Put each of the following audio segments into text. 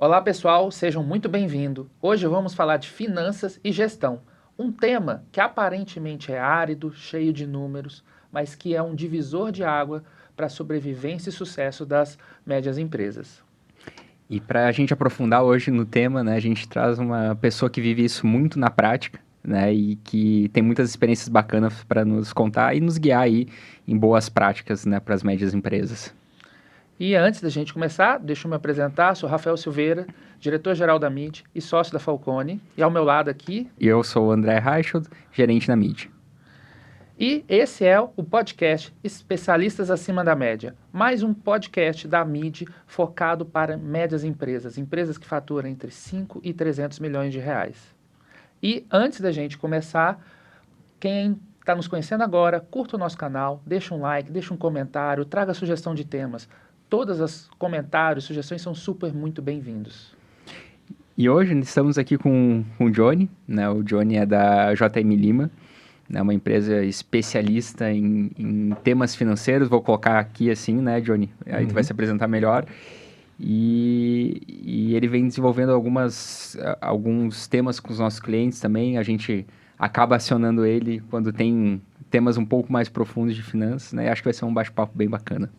Olá pessoal, sejam muito bem-vindos. Hoje vamos falar de finanças e gestão, um tema que aparentemente é árido, cheio de números, mas que é um divisor de água para a sobrevivência e sucesso das médias empresas. E para a gente aprofundar hoje no tema, né, a gente traz uma pessoa que vive isso muito na prática, né, e que tem muitas experiências bacanas para nos contar e nos guiar aí em boas práticas, né, para as médias empresas. E antes da gente começar, deixa eu me apresentar, sou Rafael Silveira, diretor-geral da MID e sócio da Falcone, e ao meu lado aqui... E eu sou o André Reichelt, gerente na MID. E esse é o podcast Especialistas Acima da Média, mais um podcast da MID focado para médias empresas, empresas que faturam entre 5 e 300 milhões de reais. E antes da gente começar, quem está nos conhecendo agora, curta o nosso canal, deixa um like, deixa um comentário, traga sugestão de temas. Todos os comentários, sugestões são super muito bem-vindos. E hoje estamos aqui com o Johnny, né, o Johnny é da JM Lima, né, uma empresa especialista em temas financeiros, vou colocar aqui assim, né, Johnny? Aí tu vai se apresentar melhor. E ele vem desenvolvendo alguns temas com os nossos clientes também. A gente acaba acionando ele quando tem temas um pouco mais profundos de finanças, né? E acho que vai ser um bate-papo bem bacana.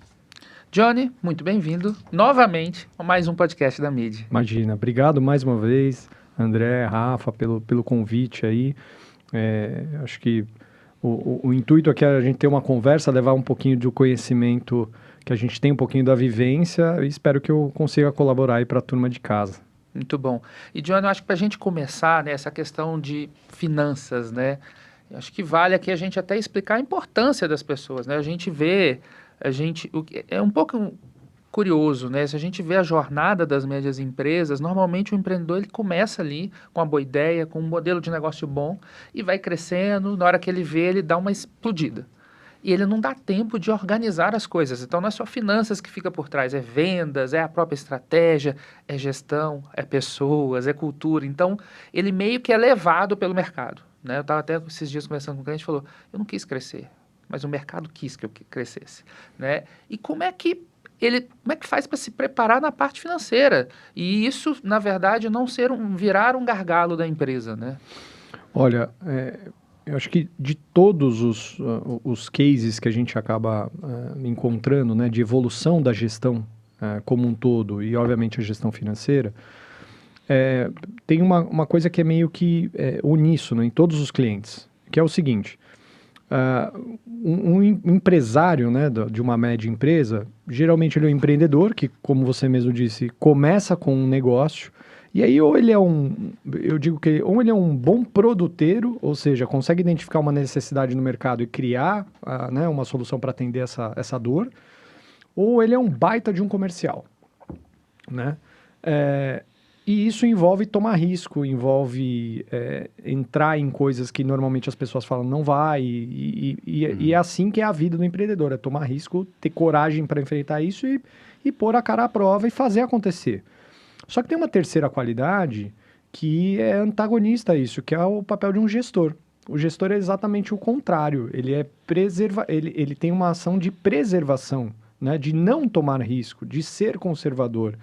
Johnny, muito bem-vindo novamente a mais um podcast da MID. Imagina, obrigado mais uma vez, André, Rafa, pelo convite aí. Acho que o intuito aqui é a gente ter uma conversa, levar um pouquinho do conhecimento que a gente tem, um pouquinho da vivência, e espero que eu consiga colaborar aí para a turma de casa. Muito bom. E, Johnny, eu acho que para a gente começar, né, essa questão de finanças, né, acho que vale aqui a gente até explicar a importância das pessoas, né, é um pouco curioso, né, se a gente vê a jornada das médias empresas, normalmente o empreendedor ele começa ali com uma boa ideia, com um modelo de negócio bom e vai crescendo, na hora que ele vê, ele dá uma explodida. E ele não dá tempo de organizar as coisas. Então, não é só finanças que fica por trás, é vendas, é a própria estratégia, é gestão, é pessoas, é cultura. Então, ele meio que é levado pelo mercado, né? Eu estava até esses dias conversando com um cliente e falou, eu não quis crescer, mas o mercado quis que eu crescesse, né? E como é que faz para se preparar na parte financeira? E isso, na verdade, não virar um gargalo da empresa, né? Olha, eu acho que de todos os cases que a gente acaba encontrando, né, de evolução da gestão como um todo, e obviamente a gestão financeira, tem uma coisa que é meio que uníssono em todos os clientes, que é o seguinte: um empresário, né, de uma média empresa, geralmente ele é um empreendedor que, como você mesmo disse, começa com um negócio. E aí, ou ele é ou ele é um bom produteiro, ou seja, consegue identificar uma necessidade no mercado e criar né, uma solução para atender essa dor, ou ele é um baita de um comercial, né? E isso envolve tomar risco, envolve entrar em coisas que normalmente as pessoas falam não vai, e é assim que é a vida do empreendedor, é tomar risco, ter coragem para enfrentar isso e pôr a cara à prova e fazer acontecer. Só que tem uma terceira qualidade que é antagonista a isso, que é o papel de um gestor. O gestor é exatamente o contrário. Ele ele tem uma ação de preservação, né? De não tomar risco, de ser conservador.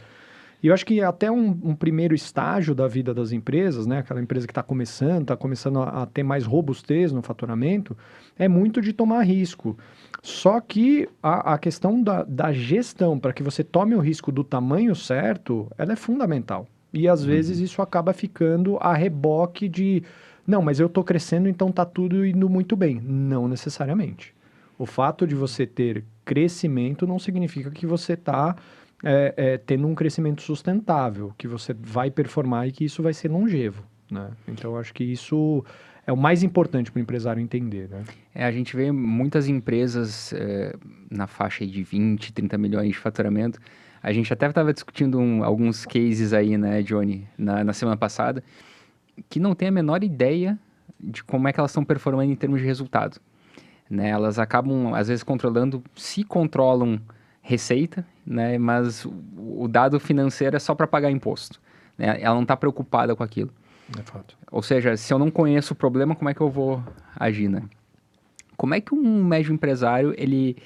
E eu acho que até um primeiro estágio da vida das empresas, né? Aquela empresa que está começando a ter mais robustez no faturamento, é muito de tomar risco. Só que a questão da gestão, para que você tome o risco do tamanho certo, ela é fundamental. E às vezes isso acaba ficando a reboque de, não, mas eu estou crescendo, então está tudo indo muito bem. Não necessariamente. O fato de você ter crescimento não significa que você está tendo um crescimento sustentável, que você vai performar e que isso vai ser longevo, né? Então, eu acho que isso é o mais importante para o empresário entender, né? A gente vê muitas empresas na faixa aí de 20, 30 milhões de faturamento. A gente até estava discutindo alguns cases aí, né, Johnny, na semana passada, que não tem a menor ideia de como é que elas estão performando em termos de resultado, né? Elas acabam, às vezes, se controlam receita, né? Mas o dado financeiro é só para pagar imposto, né? Ela não está preocupada com aquilo. É fato. Ou seja, se eu não conheço o problema, como é que eu vou agir, né? Como é que um médio empresário ele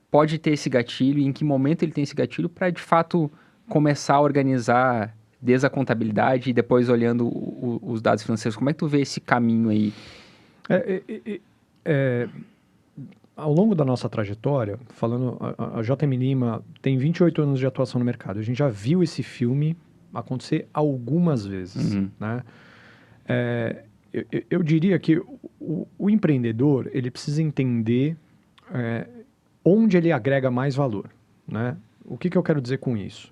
pode ter esse gatilho e em que momento ele tem esse gatilho para, de fato, começar a organizar desde a contabilidade e depois olhando os dados financeiros. Como é que tu vê esse caminho aí? Ao longo da nossa trajetória, falando, a JM Lima tem 28 anos de atuação no mercado. A gente já viu esse filme acontecer algumas vezes, Uhum. né? Eu diria que o empreendedor, ele precisa entender onde ele agrega mais valor, né? O que eu quero dizer com isso?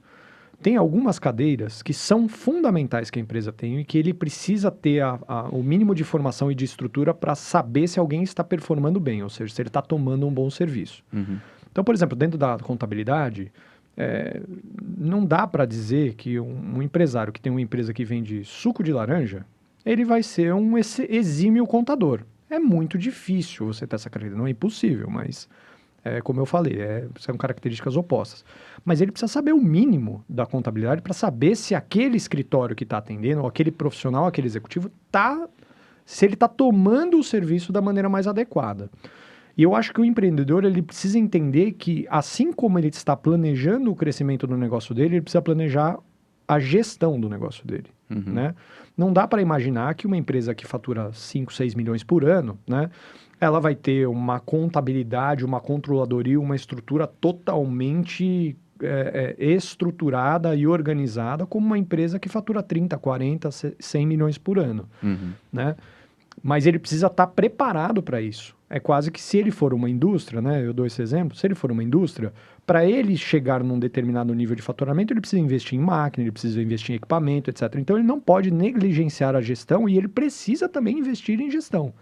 Tem algumas cadeiras que são fundamentais que a empresa tem e que ele precisa ter o mínimo de formação e de estrutura para saber se alguém está performando bem, ou seja, se ele está tomando um bom serviço. Uhum. Então, por exemplo, dentro da contabilidade, não dá para dizer que um empresário que tem uma empresa que vende suco de laranja, ele vai ser um exímio contador. É muito difícil você ter essa carreira, não é impossível, mas... como eu falei, são características opostas. Mas ele precisa saber o mínimo da contabilidade para saber se aquele escritório que está atendendo, ou aquele profissional, aquele executivo, se ele está tomando o serviço da maneira mais adequada. E eu acho que o empreendedor ele precisa entender que, assim como ele está planejando o crescimento do negócio dele, ele precisa planejar a gestão do negócio dele. Uhum. Né? Não dá para imaginar que uma empresa que fatura 5, 6 milhões por ano, né, ela vai ter uma contabilidade, uma controladoria, uma estrutura totalmente estruturada e organizada como uma empresa que fatura 30, 40, 100 milhões por ano. Uhum. Né? Mas ele precisa estar preparado para isso. É quase que se ele for uma indústria, né, eu dou esse exemplo, se ele for uma indústria, para ele chegar num determinado nível de faturamento, ele precisa investir em máquina, ele precisa investir em equipamento, etc. Então, ele não pode negligenciar a gestão e ele precisa também investir em gestão,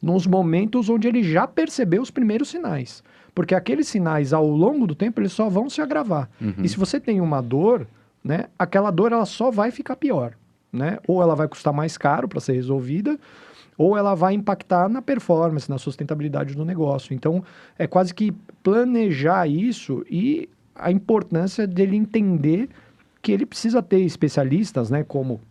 nos momentos onde ele já percebeu os primeiros sinais. Porque aqueles sinais, ao longo do tempo, eles só vão se agravar. Uhum. E se você tem uma dor, né, aquela dor ela só vai ficar pior. Né? Ou ela vai custar mais caro para ser resolvida, ou ela vai impactar na performance, na sustentabilidade do negócio. Então, é quase que planejar isso e a importância dele entender que ele precisa ter especialistas, né, como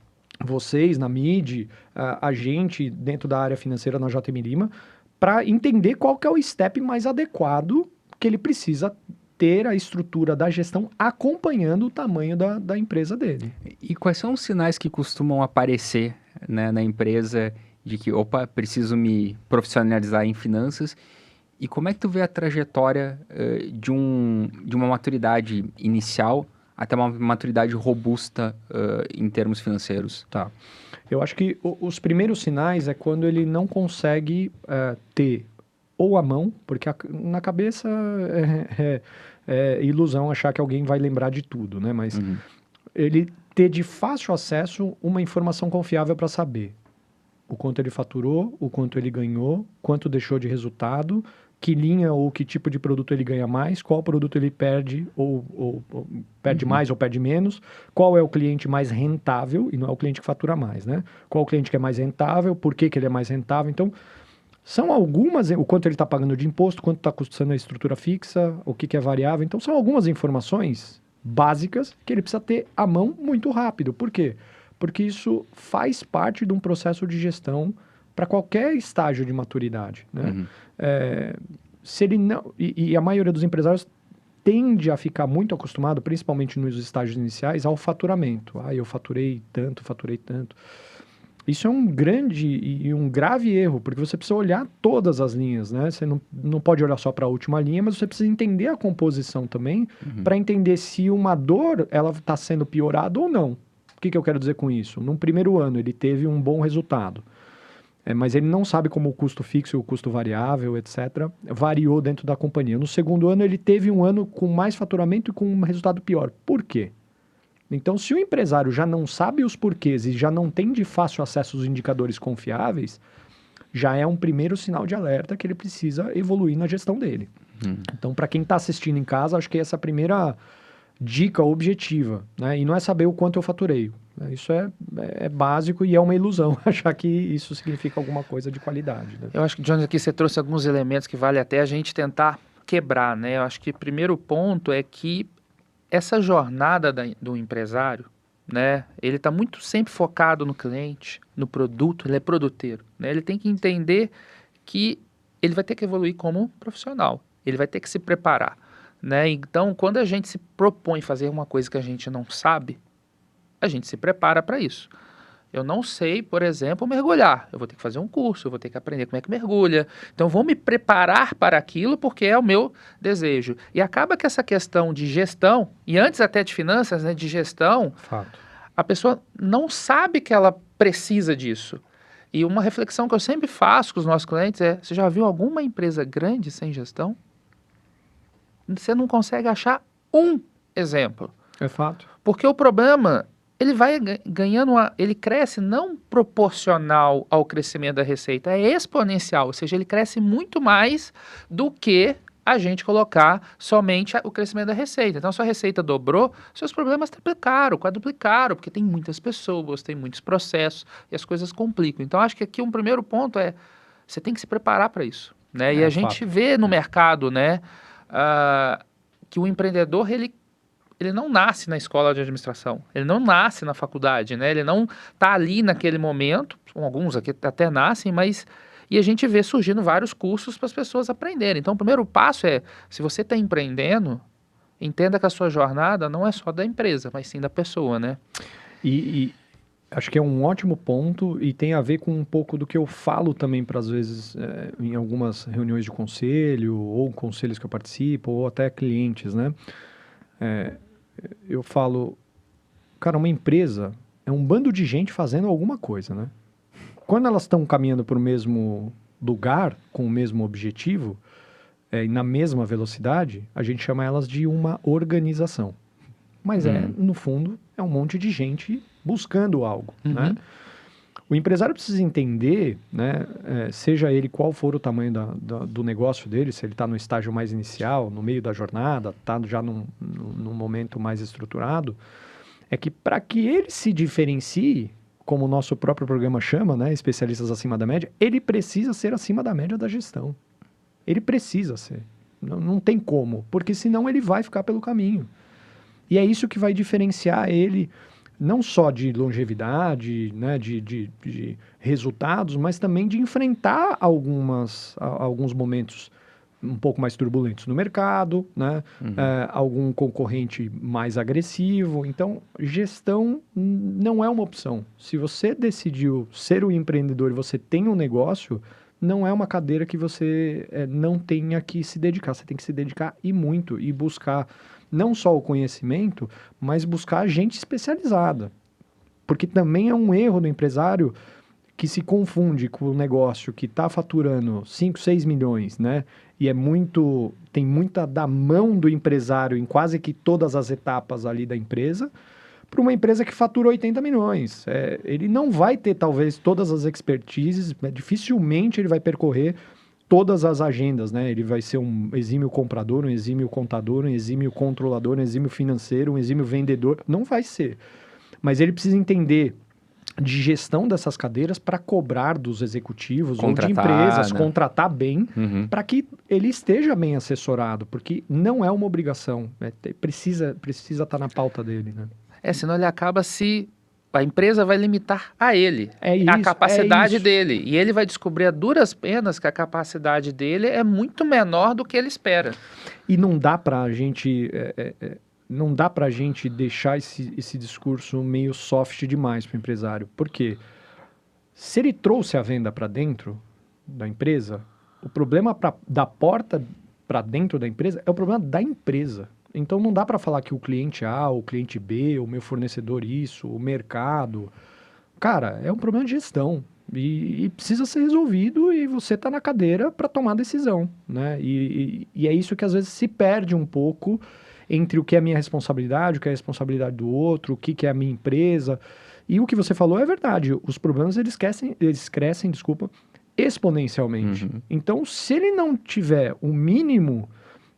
vocês na MID, a gente dentro da área financeira na JM Lima, para entender qual que é o step mais adequado que ele precisa ter a estrutura da gestão acompanhando o tamanho da empresa dele. E quais são os sinais que costumam aparecer, né, na empresa de que, opa, preciso me profissionalizar em finanças? E como é que tu vê a trajetória de uma maturidade inicial até uma maturidade robusta em termos financeiros? Tá. Eu acho que os primeiros sinais é quando ele não consegue ter ou a mão, porque na cabeça é ilusão achar que alguém vai lembrar de tudo, né? Mas ele ter de fácil acesso uma informação confiável para saber o quanto ele faturou, o quanto ele ganhou, quanto deixou de resultado, que linha ou que tipo de produto ele ganha mais, qual produto ele perde ou perde mais ou perde menos, qual é o cliente mais rentável, e não é o cliente que fatura mais, né? Qual o cliente que é mais rentável, por que ele é mais rentável. Então, são algumas, o quanto ele está pagando de imposto, quanto está custando a estrutura fixa, o que é variável. Então, são algumas informações básicas que ele precisa ter à mão muito rápido. Por quê? Porque isso faz parte de um processo de gestão para qualquer estágio de maturidade, né? Se ele não, e a maioria dos empresários tende a ficar muito acostumado, principalmente nos estágios iniciais, ao faturamento. Eu faturei tanto. Isso é um grande e um grave erro, porque você precisa olhar todas as linhas, né? Você não pode olhar só para a última linha, mas você precisa entender a composição também, para entender se uma dor ela está sendo piorada ou não. O que eu quero dizer com isso? Num primeiro ano, ele teve um bom resultado, mas ele não sabe como o custo fixo e o custo variável, etc., variou dentro da companhia. No segundo ano, ele teve um ano com mais faturamento e com um resultado pior. Por quê? Então, se o empresário já não sabe os porquês e já não tem de fácil acesso aos indicadores confiáveis, já é um primeiro sinal de alerta que ele precisa evoluir na gestão dele. Então, para quem está assistindo em casa, acho que essa é a primeira dica objetiva, né? E não é saber o quanto eu faturei. Isso é básico e é uma ilusão achar que isso significa alguma coisa de qualidade. Né? Eu acho que, Jones, aqui você trouxe alguns elementos que vale até a gente tentar quebrar, né? Eu acho que o primeiro ponto é que essa jornada do empresário, né? Ele está muito sempre focado no cliente, no produto, ele é produteiro, né? Ele tem que entender que ele vai ter que evoluir como profissional, ele vai ter que se preparar, né? Então, quando a gente se propõe fazer uma coisa que a gente não sabe, a gente se prepara para isso. Eu não sei, por exemplo, mergulhar. Eu vou ter que fazer um curso, eu vou ter que aprender como é que mergulha. Então, eu vou me preparar para aquilo porque é o meu desejo. E acaba que essa questão de gestão, e antes até de finanças, né, de gestão, Fato. a pessoa não sabe que ela precisa disso. E uma reflexão que eu sempre faço com os nossos clientes é: você já viu alguma empresa grande sem gestão? Você não consegue achar um exemplo. É fato. Porque o problema, ele vai ganhando, ele cresce não proporcional ao crescimento da receita, é exponencial, ou seja, ele cresce muito mais do que a gente colocar somente o crescimento da receita. Então, sua receita dobrou, seus problemas triplicaram, quadruplicaram, porque tem muitas pessoas, tem muitos processos e as coisas complicam. Então, acho que aqui um primeiro ponto é, você tem que se preparar para isso, né? E a gente vê no mercado, né, que o empreendedor, ele não nasce na escola de administração, ele não nasce na faculdade, né? Ele não está ali naquele momento, alguns aqui até nascem, mas... E a gente vê surgindo vários cursos para as pessoas aprenderem. Então, o primeiro passo é, se você está empreendendo, entenda que a sua jornada não é só da empresa, mas sim da pessoa, né? E acho que é um ótimo ponto e tem a ver com um pouco do que eu falo também para, às vezes, em algumas reuniões de conselho, ou conselhos que eu participo, ou até clientes, né? Eu falo, cara, uma empresa é um bando de gente fazendo alguma coisa, né? Quando elas estão caminhando para o mesmo lugar, com o mesmo objetivo, e na mesma velocidade, a gente chama elas de uma organização. Mas no fundo, é um monte de gente buscando algo, né? O empresário precisa entender, né, seja ele qual for o tamanho do negócio dele, se ele está no estágio mais inicial, no meio da jornada, está já num momento mais estruturado, é que para que ele se diferencie, como o nosso próprio programa chama, né, especialistas acima da média, ele precisa ser acima da média da gestão. Ele precisa ser. Não tem como, porque senão ele vai ficar pelo caminho. E é isso que vai diferenciar ele, não só de longevidade, né, de resultados, mas também de enfrentar alguns momentos um pouco mais turbulentos no mercado, né? Algum concorrente mais agressivo. Então, gestão não é uma opção. Se você decidiu ser um empreendedor e você tem um negócio, não é uma cadeira que você não tenha que se dedicar. Você tem que se dedicar e muito, e buscar não só o conhecimento, mas buscar gente especializada. Porque também é um erro do empresário que se confunde com o negócio que está faturando 5, 6 milhões, né? E tem muita da mão do empresário em quase que todas as etapas ali da empresa, para uma empresa que fatura 80 milhões. Ele não vai ter, talvez, todas as expertises, dificilmente ele vai percorrer todas as agendas, né? Ele vai ser um exímio comprador, um exímio contador, um exímio controlador, um exímio financeiro, um exímio vendedor. Não vai ser. Mas ele precisa entender de gestão dessas cadeiras para cobrar dos executivos ou de empresas, né? Contratar bem, para que ele esteja bem assessorado, porque não é uma obrigação, precisa estar na pauta dele, né? Senão ele acaba a empresa vai limitar a ele, a capacidade dele, e ele vai descobrir a duras penas que a capacidade dele é muito menor do que ele espera. E não dá para a gente... Não dá para a gente deixar esse discurso meio soft demais para o empresário. Por quê? Se ele trouxe a venda para dentro da empresa, o problema da porta para dentro da empresa é o problema da empresa. Então não dá para falar que o cliente A, o cliente B, o meu fornecedor isso, o mercado... Cara, é um problema de gestão. E precisa ser resolvido e você está na cadeira para tomar decisão, né? E é isso que às vezes se perde um pouco entre o que é a minha responsabilidade, o que é a responsabilidade do outro, o que é a minha empresa. E o que você falou é verdade. Os problemas, eles crescem, exponencialmente. Então, se ele não tiver o mínimo,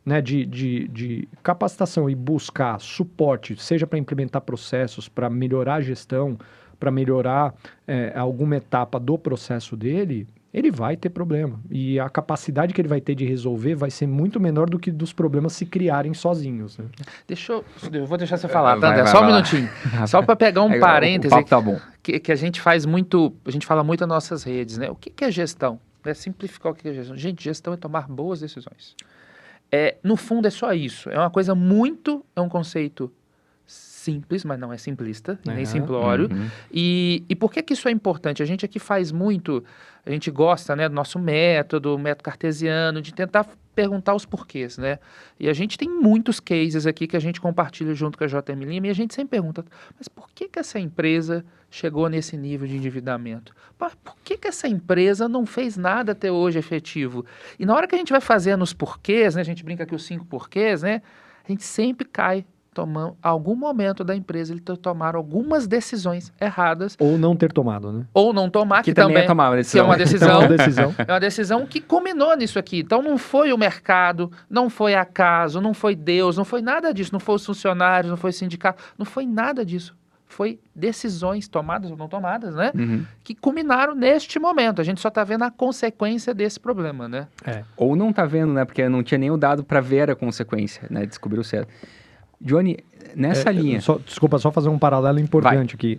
né, de capacitação e buscar suporte, seja para implementar processos, para melhorar a gestão, para melhorar alguma etapa do processo dele, ele vai ter problema. E a capacidade que ele vai ter de resolver vai ser muito menor do que dos problemas se criarem sozinhos, né? Eu vou deixar você falar, tá, André? Só um minutinho. Só para pegar um parêntese. O papo tá bom. Que a gente faz muito, a gente fala muito nas nossas redes, né? O que é gestão? É simplificar o que é gestão. Gente, gestão é tomar boas decisões. No fundo é só isso. É uma coisa é um conceito simples, mas não é simplista, e nem Aham. simplório. Uhum. E por que que isso é importante? A gente aqui faz muito, a gente gosta, né, do nosso método, o método cartesiano, de tentar perguntar os porquês, né? E a gente tem muitos cases aqui que a gente compartilha junto com a JM Lima e a gente sempre pergunta, mas por que que essa empresa chegou nesse nível de endividamento? Por que que essa empresa não fez nada até hoje efetivo? E na hora que a gente vai fazendo os porquês, né, a gente brinca aqui os 5 porquês, né? A gente sempre cai tomando algum momento da empresa ele tomar algumas decisões erradas Ou não ter tomado, né? ou não tomar, Que também é tomar uma que é decisão. uma Então, decisão, uma decisão. é uma decisão que culminou nisso aqui. Então não foi o mercado, não foi acaso, não foi Deus, não foi nada disso, não foi os funcionários, não foi o sindicato, não foi nada disso. Foi decisões tomadas ou não tomadas, né? Uhum. Que culminaram neste momento. A gente só está vendo a consequência desse problema, né? Ou não tá vendo, né? Porque não tinha nem o dado para ver a consequência, né? Descobriu cedo. Johnny, nessa linha... Desculpa, só fazer um paralelo importante aqui.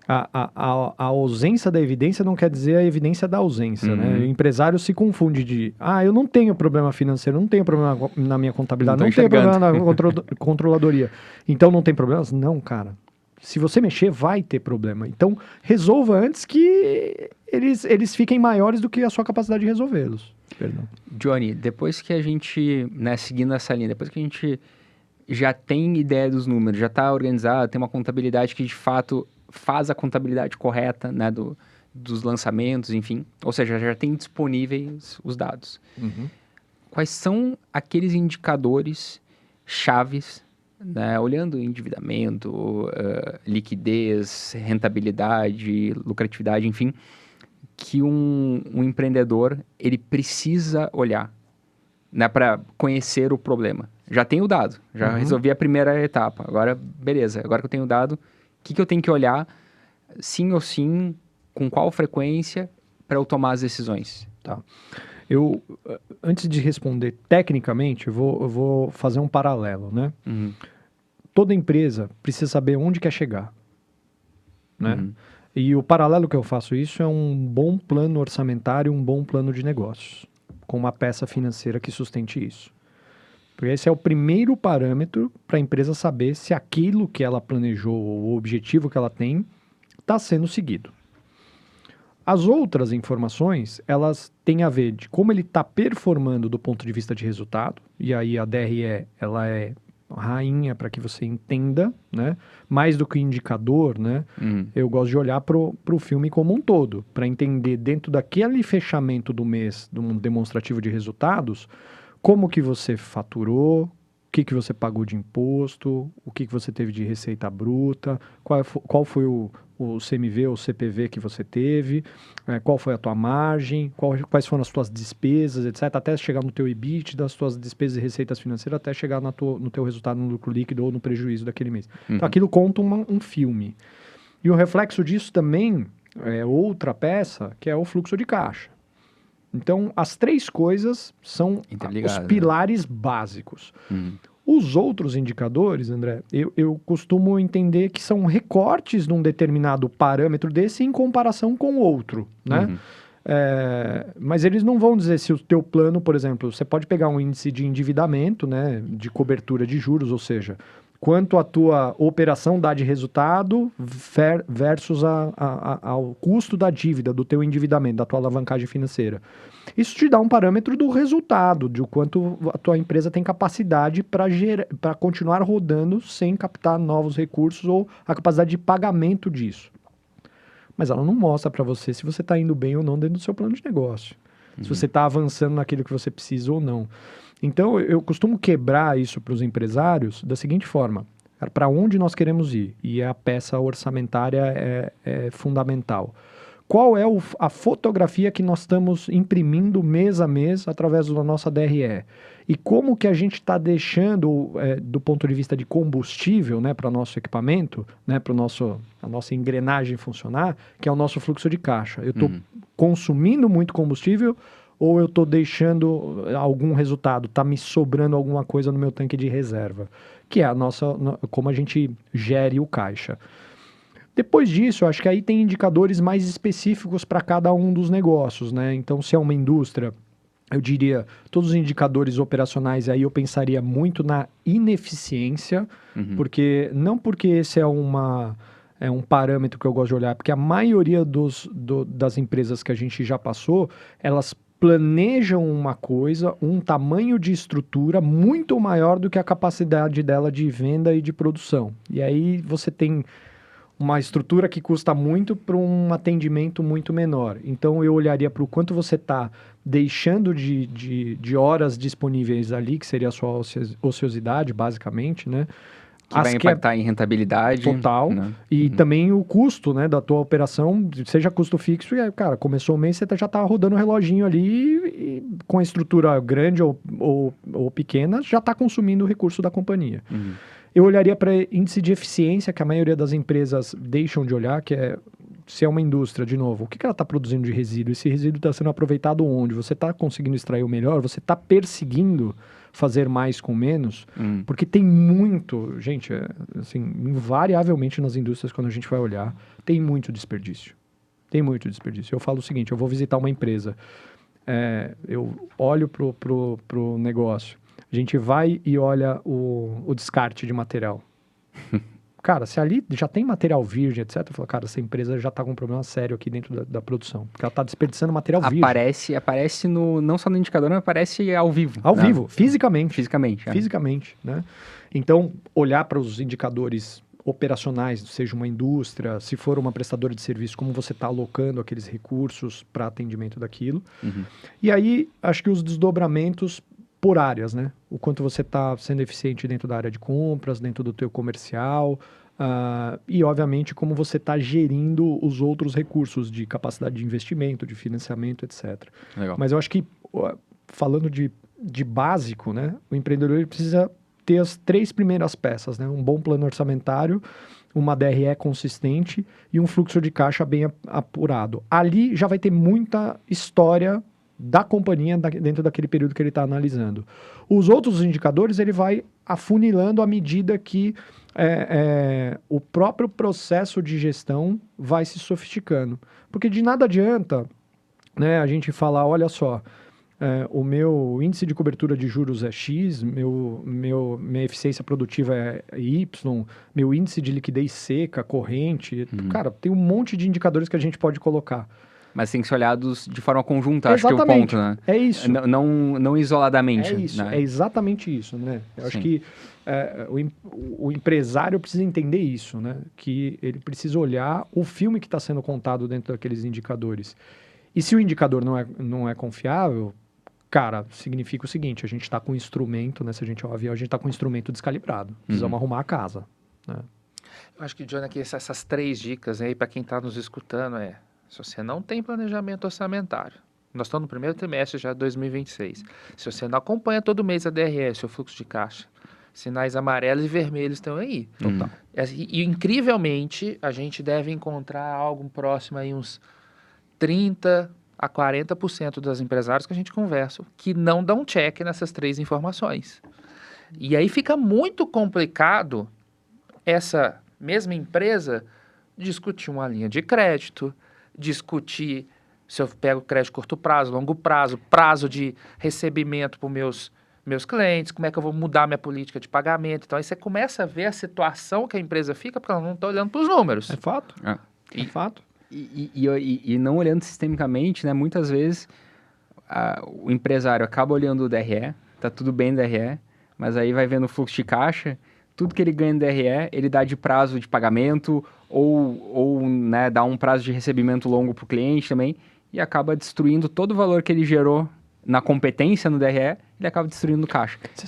A ausência da evidência não quer dizer a evidência da ausência, né? O empresário se confunde de, eu não tenho problema financeiro, não tenho problema na minha contabilidade, Não não tô tenho problema enxergando. na controladoria. Então não tem problemas? Não, cara. Se você mexer, vai ter problema. Então, resolva antes que eles fiquem maiores do que a sua capacidade de resolvê-los. Perdão. Johnny, depois que a gente, né, seguindo essa linha, depois que a gente já tem ideia dos números, já está organizado, tem uma contabilidade que de fato faz a contabilidade correta, né, dos lançamentos, enfim, ou seja, já tem disponíveis os dados. Quais são aqueles indicadores chaves, né, olhando endividamento, liquidez, rentabilidade, lucratividade, enfim, que um empreendedor ele precisa olhar, né, para conhecer o problema? Já tenho o dado, já resolvi a primeira etapa. Agora, beleza, agora que eu tenho o dado, o que eu tenho que olhar, sim ou sim, com qual frequência, para eu tomar as decisões? Tá. Antes de responder tecnicamente, eu vou fazer um paralelo, né? Toda empresa precisa saber onde quer chegar, né? E o paralelo que eu faço isso é um bom plano orçamentário, um bom plano de negócios, com uma peça financeira que sustente isso. Porque esse é o primeiro parâmetro para a empresa saber se aquilo que ela planejou, o objetivo que ela tem, está sendo seguido. As outras informações, elas têm a ver de como ele está performando do ponto de vista de resultado, e aí a DRE, ela é rainha para que você entenda, né? Mais do que indicador, né? Eu gosto de olhar para o filme como um todo, para entender dentro daquele fechamento do mês, de um demonstrativo de resultados, como que você faturou, o que você pagou de imposto, o que você teve de receita bruta, qual foi o CMV ou CPV que você teve, qual foi a tua margem, quais foram as tuas despesas, etc. Até chegar no teu EBIT, das tuas despesas e receitas financeiras, até chegar no teu resultado no lucro líquido ou no prejuízo daquele mês. Então aquilo conta um filme. E o reflexo disso também é outra peça, que é o fluxo de caixa. Então, as três coisas são os pilares básicos. Os outros indicadores, André, eu costumo entender que são recortes de um determinado parâmetro desse em comparação com outro, né? Mas eles não vão dizer se o teu plano, por exemplo, você pode pegar um índice de endividamento, né, de cobertura de juros, ou seja, quanto a tua operação dá de resultado versus ao custo da dívida, do teu endividamento, da tua alavancagem financeira. Isso te dá um parâmetro do resultado, de o quanto a tua empresa tem capacidade para continuar rodando sem captar novos recursos ou a capacidade de pagamento disso. Mas ela não mostra para você se você está indo bem ou não dentro do seu plano de negócio. Se você está avançando naquilo que você precisa ou não. Então, eu costumo quebrar isso para os empresários da seguinte forma. Para onde nós queremos ir? E a peça orçamentária é fundamental. Qual é a fotografia que nós estamos imprimindo mês a mês através da nossa DRE? E como que a gente está deixando, do ponto de vista de combustível, né, para o nosso equipamento, né, para a nossa engrenagem funcionar, que é o nosso fluxo de caixa. Eu estou consumindo muito combustível ou eu estou deixando algum resultado, está me sobrando alguma coisa no meu tanque de reserva, que é como a gente gere o caixa. Depois disso, eu acho que aí tem indicadores mais específicos para cada um dos negócios, né? Então, se é uma indústria, eu diria, todos os indicadores operacionais, aí eu pensaria muito na ineficiência, porque não porque esse é um parâmetro que eu gosto de olhar, porque a maioria das empresas que a gente já passou, elas planejam uma coisa, um tamanho de estrutura muito maior do que a capacidade dela de venda e de produção. E aí você tem uma estrutura que custa muito para um atendimento muito menor. Então, eu olharia para o quanto você está deixando de horas disponíveis ali, que seria a sua ociosidade, basicamente, né? Que vai impactar em rentabilidade. Total. Né? E também o custo, né, da tua operação, seja custo fixo, e aí, cara, começou o mês, você já está rodando o reloginho ali, e com a estrutura grande ou pequena, já está consumindo o recurso da companhia. Eu olharia para índice de eficiência, que a maioria das empresas deixam de olhar, que é, se é uma indústria, de novo, o que ela está produzindo de resíduo? Esse resíduo está sendo aproveitado onde? Você está conseguindo extrair o melhor? Você está perseguindo fazer mais com menos? Porque tem muito, gente, assim, invariavelmente nas indústrias, quando a gente vai olhar, tem muito desperdício. Tem muito desperdício. Eu falo o seguinte, eu vou visitar uma empresa, eu olho pro negócio, a gente vai e olha o descarte de material. Cara, se ali já tem material virgem, etc., eu falo, cara, essa empresa já está com um problema sério aqui dentro da produção. Porque ela está desperdiçando material virgem. Aparece não só no indicador, mas aparece ao vivo. Ao vivo, fisicamente. Fisicamente. Fisicamente, né? Então, olhar para os indicadores operacionais, seja uma indústria, se for uma prestadora de serviço, como você está alocando aqueles recursos para atendimento daquilo. E aí, acho que os desdobramentos por áreas, né? O quanto você está sendo eficiente dentro da área de compras, dentro do teu comercial, e, obviamente, como você está gerindo os outros recursos de capacidade de investimento, de financiamento, etc. Legal. Mas eu acho que, falando de básico, né? O empreendedor ele precisa ter as 3 primeiras peças, né? Um bom plano orçamentário, uma DRE consistente e um fluxo de caixa bem apurado. Ali já vai ter muita história da companhia dentro daquele período que ele está analisando. Os outros indicadores ele vai afunilando à medida que o próprio processo de gestão vai se sofisticando. Porque de nada adianta, né, a gente falar, olha só, o meu índice de cobertura de juros é X, minha eficiência produtiva é Y, meu índice de liquidez seca, corrente. Cara, tem um monte de indicadores que a gente pode colocar. Mas tem que ser olhados de forma conjunta, acho que é o ponto, né? É isso. Não isoladamente. É isso, né? é exatamente isso, né? Eu acho que o empresário precisa entender isso, né? Que ele precisa olhar o filme que está sendo contado dentro daqueles indicadores. E se o indicador não é confiável, cara, significa o seguinte, a gente está com um instrumento, né? Se a gente é um avião, a gente está com um instrumento descalibrado. Precisamos arrumar a casa, né? Eu acho que, Johnny, aqui essas 3 dicas aí para quem está nos escutando se você não tem planejamento orçamentário, nós estamos no primeiro trimestre já de 2026, se você não acompanha todo mês a DRE, seu fluxo de caixa, sinais amarelos e vermelhos estão aí. Total. E incrivelmente, a gente deve encontrar algo próximo aí, uns 30% a 40% dos empresários que a gente conversa, que não dão check nessas 3 informações. E aí fica muito complicado essa mesma empresa discutir uma linha de crédito, discutir se eu pego crédito curto prazo, longo prazo, prazo de recebimento para os meus clientes, como é que eu vou mudar minha política de pagamento. Então, aí você começa a ver a situação que a empresa fica, porque ela não está olhando para os números. É fato. É fato. E não olhando sistemicamente, né? Muitas vezes o empresário acaba olhando o DRE, tá tudo bem no DRE, mas aí vai vendo o fluxo de caixa, tudo que ele ganha no DRE, ele dá de prazo de pagamento ou né, dá um prazo de recebimento longo para o cliente também e acaba destruindo todo o valor que ele gerou na competência no DRE, ele acaba destruindo o caixa. Você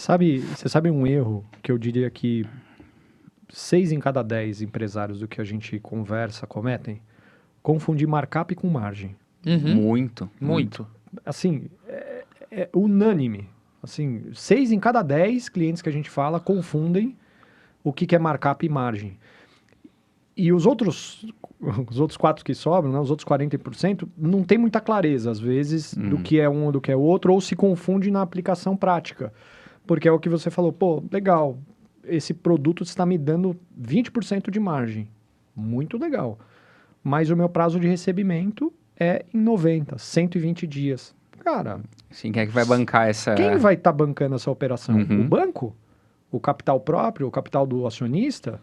sabe um erro que eu diria que 6 em cada 10 empresários do que a gente conversa cometem? Confundir markup com margem. Muito. Assim, é unânime. Assim, 6 em cada 10 clientes que a gente fala confundem o que é markup e margem. E os outros 4 que sobram, né, os outros 40%, não tem muita clareza, às vezes, do que é um ou do que é outro, ou se confunde na aplicação prática. Porque é o que você falou, pô, legal, esse produto está me dando 20% de margem. Muito legal. Mas o meu prazo de recebimento é em 90, 120 dias. cara, Sim, quem é que vai bancar essa... quem vai estar bancando essa operação? Uhum. O banco? O capital próprio? O capital do acionista?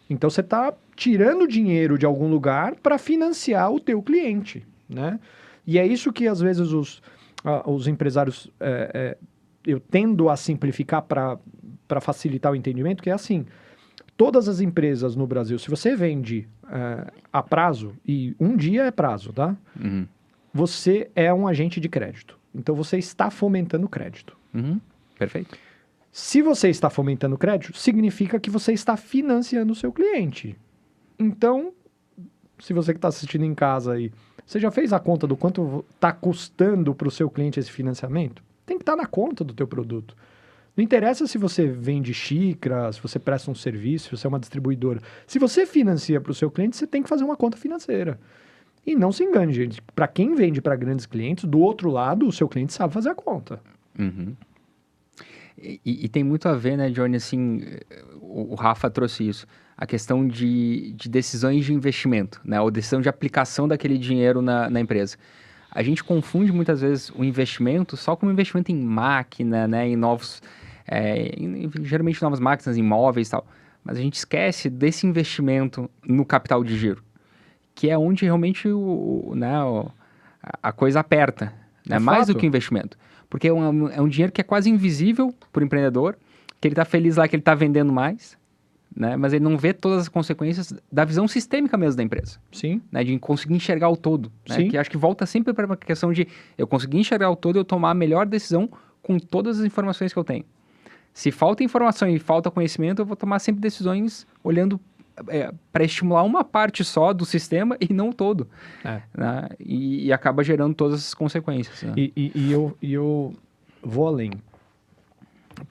Então, você está tirando dinheiro de algum lugar para financiar o teu cliente, né? E é isso que, às vezes, os empresários... eu tendo a simplificar para facilitar o entendimento, que é assim, todas as empresas no Brasil, se você vende a prazo, e um dia é prazo, tá? Uhum. Você é um agente de crédito. Então, você está fomentando crédito. Uhum. Perfeito. Se você está fomentando crédito, significa que você está financiando o seu cliente. Então, se você que está assistindo em casa aí, você já fez a conta do quanto está custando para o seu cliente esse financiamento? Tem que estar na conta do teu produto. Não interessa se você vende xícara, se você presta um serviço, se você é uma distribuidora. Se você financia para o seu cliente, você tem que fazer uma conta financeira. E não se engane, gente. Para quem vende para grandes clientes, do outro lado, o seu cliente sabe fazer a conta. Uhum. E tem muito a ver, né, Johnny, assim, o Rafa trouxe isso, a questão de decisões de investimento, né, ou decisão de aplicação daquele dinheiro na empresa. A gente confunde muitas vezes o investimento só como investimento em máquina, né, em novos, geralmente novas máquinas, imóveis e tal, mas a gente esquece desse investimento no capital de giro, que é onde realmente a coisa aperta, né, mais do que o investimento. Porque é um dinheiro que é quase invisível para o empreendedor, que ele está feliz lá que ele está vendendo mais, né? Mas ele não vê todas as consequências da visão sistêmica mesmo da empresa. Sim. Né? De conseguir enxergar o todo. Né? Sim. Que acho que volta sempre para uma questão de eu conseguir enxergar o todo e eu tomar a melhor decisão com todas as informações que eu tenho. Se falta informação e falta conhecimento, eu vou tomar sempre decisões olhando para estimular uma parte só do sistema e não o todo. Né? E acaba gerando todas as consequências. Né? E eu vou além.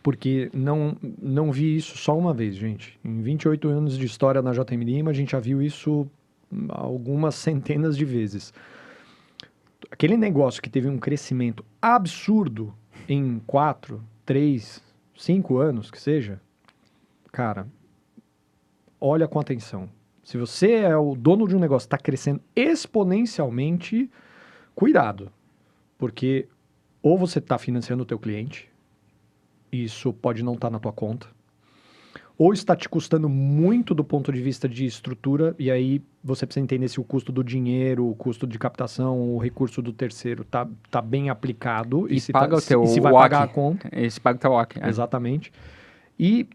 Porque não vi isso só uma vez, gente. Em 28 anos de história na JM Lima, a gente já viu isso algumas centenas de vezes. Aquele negócio que teve um crescimento absurdo em 4, 3, 5 anos, que seja, cara, olha com atenção. Se você é o dono de um negócio que está crescendo exponencialmente, cuidado. Porque ou você está financiando o teu cliente, isso pode não estar na tua conta, ou está te custando muito do ponto de vista de estrutura, e aí você precisa entender se o custo do dinheiro, o custo de captação, o recurso do terceiro tá bem aplicado. E se paga o teu e se vai WACC, pagar a conta. E se paga o teu WACC. Exatamente. E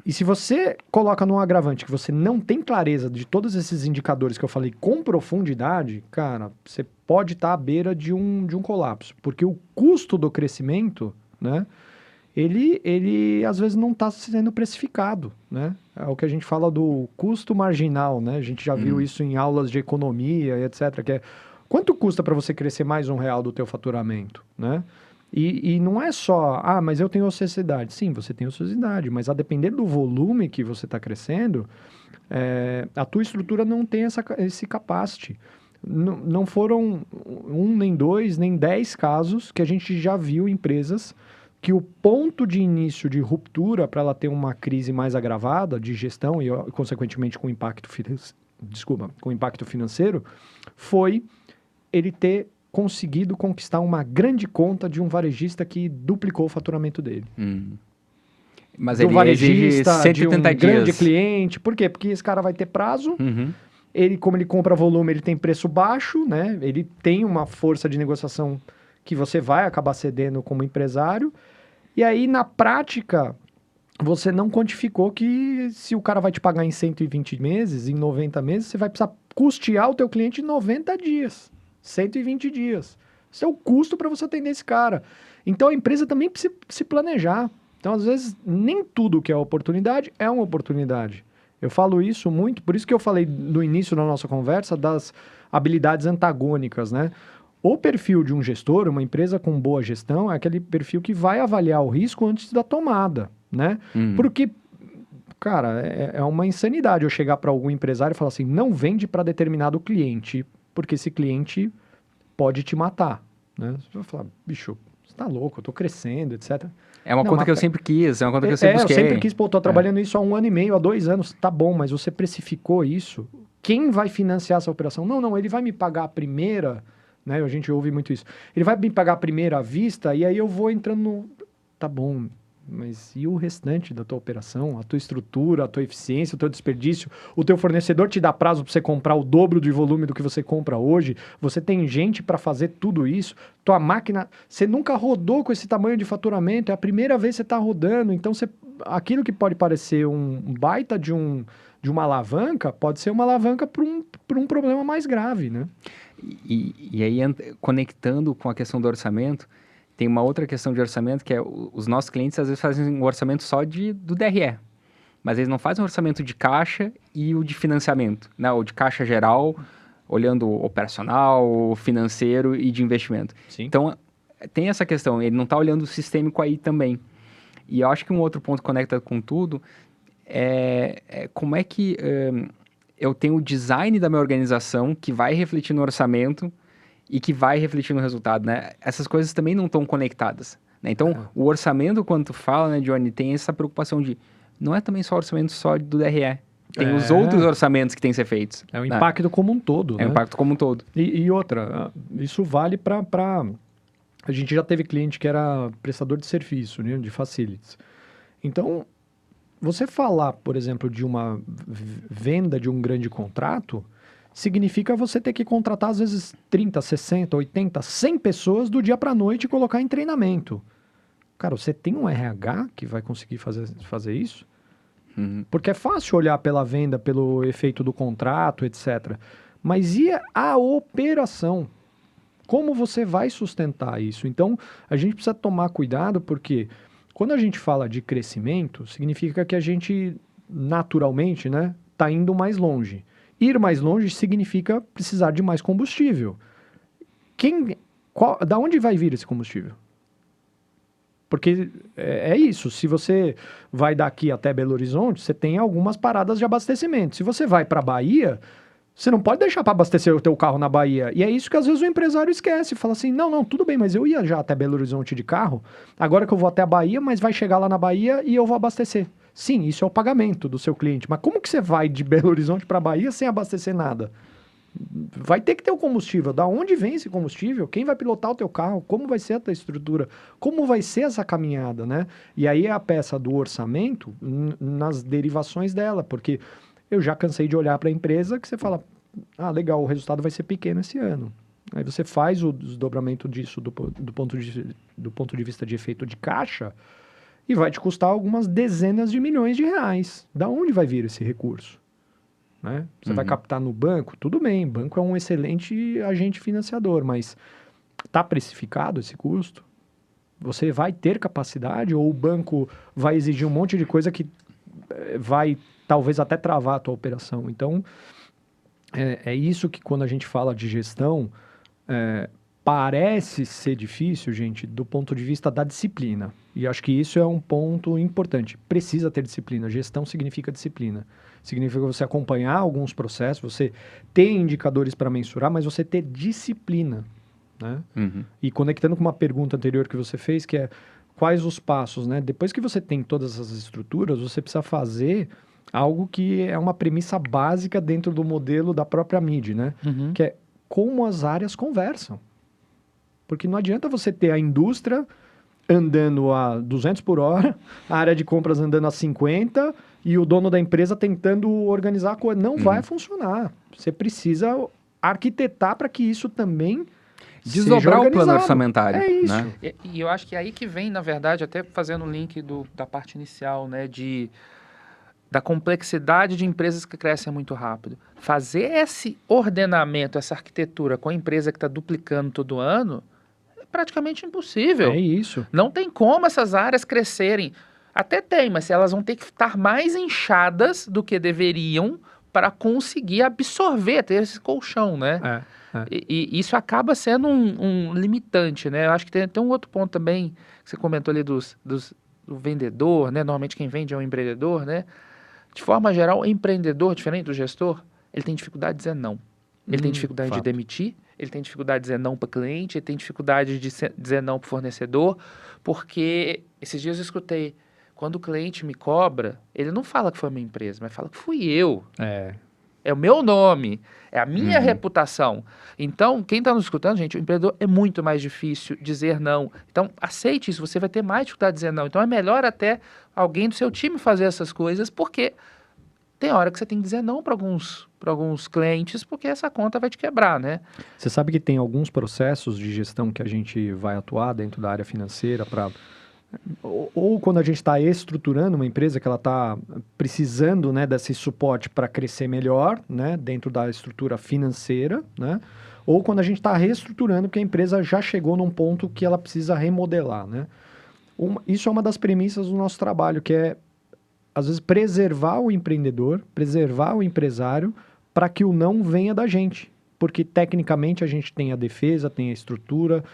se você coloca num agravante que você não tem clareza de todos esses indicadores que eu falei com profundidade, cara, você pode estar à beira de um colapso. Porque o custo do crescimento, né, ele às vezes não está sendo precificado, né? É o que a gente fala do custo marginal, né? A gente já viu isso em aulas de economia e etc. Que é, quanto custa para você crescer mais R$1 do teu faturamento, né? E não é só, mas eu tenho ociosidade. Sim, você tem ociosidade, mas a depender do volume que você está crescendo, a tua estrutura não tem esse capacity. Não foram 1, nem 2, nem 10 casos que a gente já viu empresas que o ponto de início de ruptura para ela ter uma crise mais agravada de gestão e, consequentemente, com impacto financeiro, foi ele ter conseguido conquistar uma grande conta de um varejista que duplicou o faturamento dele. Mas do ele varejista, exige 180 de um dias. grande cliente. Por quê? Porque esse cara vai ter prazo, como ele compra volume, ele tem preço baixo, né? Ele tem uma força de negociação que você vai acabar cedendo como empresário. E aí, na prática, você não quantificou que se o cara vai te pagar em 120 meses, em 90 meses, você vai precisar custear o teu cliente em 90 dias, 120 dias. Esse é o custo para você atender esse cara. Então, a empresa também precisa se planejar. Então, às vezes, nem tudo que é oportunidade é uma oportunidade. Eu falo isso muito, por isso que eu falei no início da nossa conversa das habilidades antagônicas, né? O perfil de um gestor, uma empresa com boa gestão, é aquele perfil que vai avaliar o risco antes da tomada, né? Porque, cara, é uma insanidade eu chegar para algum empresário e falar assim, não vende para determinado cliente, porque esse cliente pode te matar, né? Você vai falar, bicho, você tá louco, eu tô crescendo, etc. É uma conta que eu sempre quis, é uma conta que eu sempre busquei. Eu sempre quis, tô trabalhando isso há 1 ano e meio, há 2 anos, tá bom, mas você precificou isso? Quem vai financiar essa operação? Não, ele vai me pagar a primeira né? A gente ouve muito isso. Ele vai me pagar a primeira à vista e aí eu vou entrando no... Tá bom, mas e o restante da tua operação? A tua estrutura, a tua eficiência, o teu desperdício? O teu fornecedor te dá prazo para você comprar o dobro de volume do que você compra hoje? Você tem gente para fazer tudo isso? Tua máquina... Você nunca rodou com esse tamanho de faturamento, é a primeira vez que você está rodando, então aquilo que pode parecer um baita de uma alavanca, pode ser uma alavanca para um problema mais grave, né? E aí, conectando com a questão do orçamento, tem uma outra questão de orçamento, que é os nossos clientes às vezes fazem um orçamento só do DRE, mas eles não fazem um orçamento de caixa e o de financiamento, né? O de caixa geral, olhando o operacional, o financeiro e de investimento. Sim. Então, tem essa questão, ele não está olhando o sistêmico aí também. E eu acho que um outro ponto que conecta com tudo é como é que eu tenho o design da minha organização que vai refletir no orçamento e que vai refletir no resultado, né? Essas coisas também não estão conectadas, né? Então, o orçamento, quando tu fala, né, Johnny, tem essa preocupação de... Não é também só orçamento só do DRE. Tem os outros orçamentos que têm que ser feitos. É o né? impacto como um todo, né? É o impacto como um todo. E outra, isso vale para... A gente já teve cliente que era prestador de serviço, né, de facilities. Então, você falar, por exemplo, de uma venda de um grande contrato, significa você ter que contratar, às vezes, 30, 60, 80, 100 pessoas do dia para a noite e colocar em treinamento. Cara, você tem um RH que vai conseguir fazer isso? Uhum. Porque é fácil olhar pela venda, pelo efeito do contrato, etc. Mas e a operação? Como você vai sustentar isso? Então, a gente precisa tomar cuidado porque quando a gente fala de crescimento, significa que a gente, naturalmente, né, está indo mais longe. Ir mais longe significa precisar de mais combustível. Da onde vai vir esse combustível? Porque é isso, se você vai daqui até Belo Horizonte, você tem algumas paradas de abastecimento. Se você vai para a Bahia, você não pode deixar para abastecer o teu carro na Bahia. E é isso que às vezes o empresário esquece. Fala assim, não, tudo bem, mas eu ia já até Belo Horizonte de carro, agora que eu vou até a Bahia, mas vai chegar lá na Bahia e eu vou abastecer. Sim, isso é o pagamento do seu cliente. Mas como que você vai de Belo Horizonte para a Bahia sem abastecer nada? Vai ter que ter o combustível. Da onde vem esse combustível? Quem vai pilotar o teu carro? Como vai ser a tua estrutura? Como vai ser essa caminhada, né? E aí é a peça do orçamento nas derivações dela, porque eu já cansei de olhar para a empresa que você fala, legal, o resultado vai ser pequeno esse ano. Aí você faz o desdobramento disso do ponto de vista de efeito de caixa e vai te custar algumas dezenas de milhões de reais. Da onde vai vir esse recurso? Né? Você vai captar no banco? Tudo bem, banco é um excelente agente financiador, mas está precificado esse custo? Você vai ter capacidade ou o banco vai exigir um monte de coisa que vai talvez até travar a tua operação? Então, é isso que quando a gente fala de gestão, parece ser difícil, gente, do ponto de vista da disciplina. E acho que isso é um ponto importante. Precisa ter disciplina. Gestão significa disciplina. Significa você acompanhar alguns processos, você ter indicadores para mensurar, mas você ter disciplina. Né? Uhum. E conectando com uma pergunta anterior que você fez, que é quais os passos, né? Depois que você tem todas essas estruturas, você precisa fazer algo que é uma premissa básica dentro do modelo da própria MIDI, né? Uhum. Que é como as áreas conversam. Porque não adianta você ter a indústria andando a 200 por hora, a área de compras andando a 50 e o dono da empresa tentando organizar a coisa. Não vai funcionar. Você precisa arquitetar para que isso também Desdobrar o plano organizado. orçamentário. É isso. Né? E eu acho que é aí que vem, na verdade, até fazendo o link da parte inicial, né, da complexidade de empresas que crescem muito rápido. Fazer esse ordenamento, essa arquitetura com a empresa que está duplicando todo ano é praticamente impossível. É isso. Não tem como essas áreas crescerem. Até tem, mas elas vão ter que estar mais inchadas do que deveriam para conseguir absorver, ter esse colchão, né? E isso acaba sendo um limitante, né? Eu acho que tem um outro ponto também, que você comentou ali do vendedor, né? Normalmente quem vende é um empreendedor, né? De forma geral, o empreendedor, diferente do gestor, ele tem dificuldade de dizer não. Ele tem dificuldade de demitir, ele tem dificuldade de dizer não para cliente, ele tem dificuldade de dizer não para o fornecedor, porque esses dias eu escutei, quando o cliente me cobra, ele não fala que foi a minha empresa, mas fala que fui eu. É o meu nome, é a minha Uhum. reputação. Então, quem está nos escutando, gente, o empreendedor é muito mais difícil dizer não. Então, aceite isso, você vai ter mais dificuldade de dizer não. Então, é melhor até alguém do seu time fazer essas coisas, porque tem hora que você tem que dizer não para alguns clientes, porque essa conta vai te quebrar, né? Você sabe que tem alguns processos de gestão que a gente vai atuar dentro da área financeira para ou quando a gente está estruturando uma empresa que ela está precisando, né, desse suporte para crescer melhor, né, dentro da estrutura financeira, né, ou quando a gente está reestruturando porque a empresa já chegou num ponto que ela precisa remodelar, né. Isso é uma das premissas do nosso trabalho, que é, às vezes, preservar o empreendedor, preservar o empresário, para que o não venha da gente. Porque, tecnicamente, a gente tem a defesa, tem a estrutura,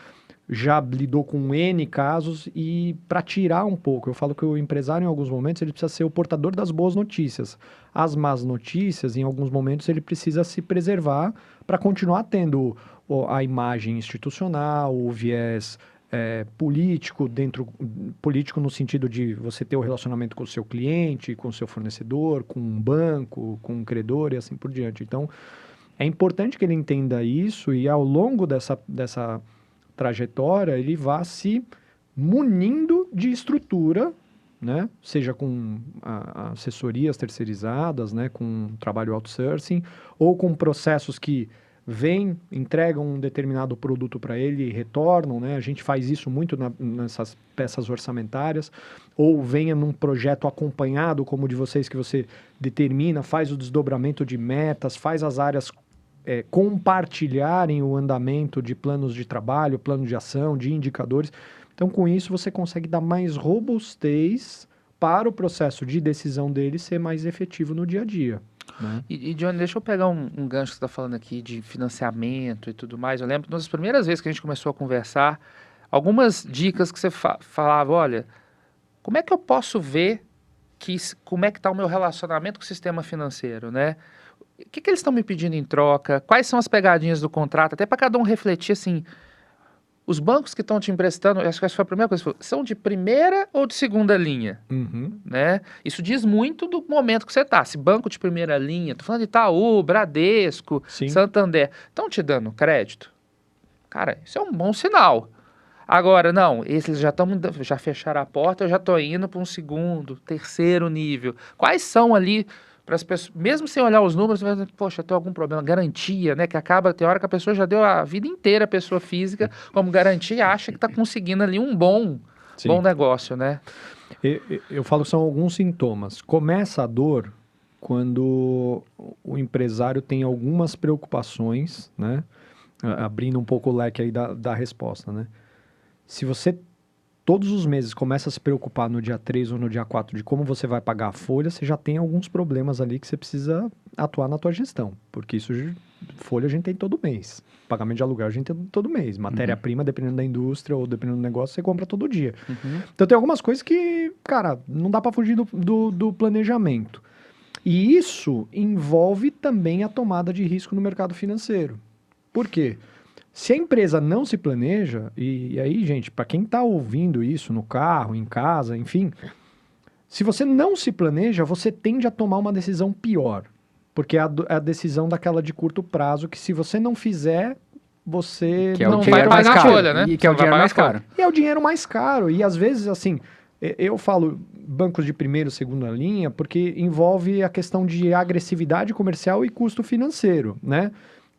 já lidou com N casos e para tirar um pouco, eu falo que o empresário em alguns momentos ele precisa ser o portador das boas notícias. As más notícias, em alguns momentos, ele precisa se preservar para continuar tendo a imagem institucional, o viés político, político no sentido de você ter o relacionamento com o seu cliente, com o seu fornecedor, com um banco, com um credor e assim por diante. Então, é importante que ele entenda isso e ao longo dessa trajetória, ele vá se munindo de estrutura, né? Seja com assessorias terceirizadas, né? Com trabalho outsourcing, ou com processos que vêm, entregam um determinado produto para ele e retornam, né? A gente faz isso muito nessas peças orçamentárias, ou venha num projeto acompanhado, como o de vocês, que você determina, faz o desdobramento de metas, faz as áreas compartilharem o andamento de planos de trabalho, plano de ação, de indicadores. Então, com isso, você consegue dar mais robustez para o processo de decisão dele ser mais efetivo no dia a dia. Né? E Johnny, deixa eu pegar um gancho que você está falando aqui de financiamento e tudo mais. Eu lembro das primeiras vezes que a gente começou a conversar, algumas dicas que você falava, olha, como é que eu posso ver como é que está o meu relacionamento com o sistema financeiro, né? O que eles estão me pedindo em troca? Quais são as pegadinhas do contrato? Até para cada um refletir, assim, os bancos que estão te emprestando, acho que essa foi a primeira coisa, são de primeira ou de segunda linha? Uhum. Né? Isso diz muito do momento que você está. Se banco de primeira linha, tô falando de Itaú, Bradesco, Sim. Santander, estão te dando crédito? Cara, isso é um bom sinal. Agora, não, esses já fecharam a porta, eu já estou indo para um segundo, terceiro nível. Quais são ali para as pessoas, mesmo sem olhar os números, você vai dizer, poxa, tem algum problema? Garantia, né? Que acaba, tem hora que a pessoa já deu a vida inteira, a pessoa física, como garantia, e acha que está conseguindo ali um bom negócio, né? Eu falo que são alguns sintomas. Começa a dor quando o empresário tem algumas preocupações, né? Abrindo um pouco o leque aí da resposta, né? Se você todos os meses começa a se preocupar no dia 3 ou no dia 4 de como você vai pagar a folha, você já tem alguns problemas ali que você precisa atuar na tua gestão, porque folha a gente tem todo mês, pagamento de aluguel a gente tem todo mês, matéria-prima, dependendo da indústria ou dependendo do negócio, você compra todo dia. Uhum. Então tem algumas coisas que, cara, não dá para fugir do planejamento. E isso envolve também a tomada de risco no mercado financeiro. Por quê? Se a empresa não se planeja, e aí, gente, para quem está ouvindo isso no carro, em casa, enfim, se você não se planeja, você tende a tomar uma decisão pior. Porque é a decisão daquela de curto prazo, que se você não fizer, você Que é o não dinheiro vai mais pagar caro. folha, né? E que é o Você não dinheiro vai mais pagar caro. E é o dinheiro mais caro. E às vezes, assim, eu falo bancos de primeira e segunda linha, porque envolve a questão de agressividade comercial e custo financeiro, né?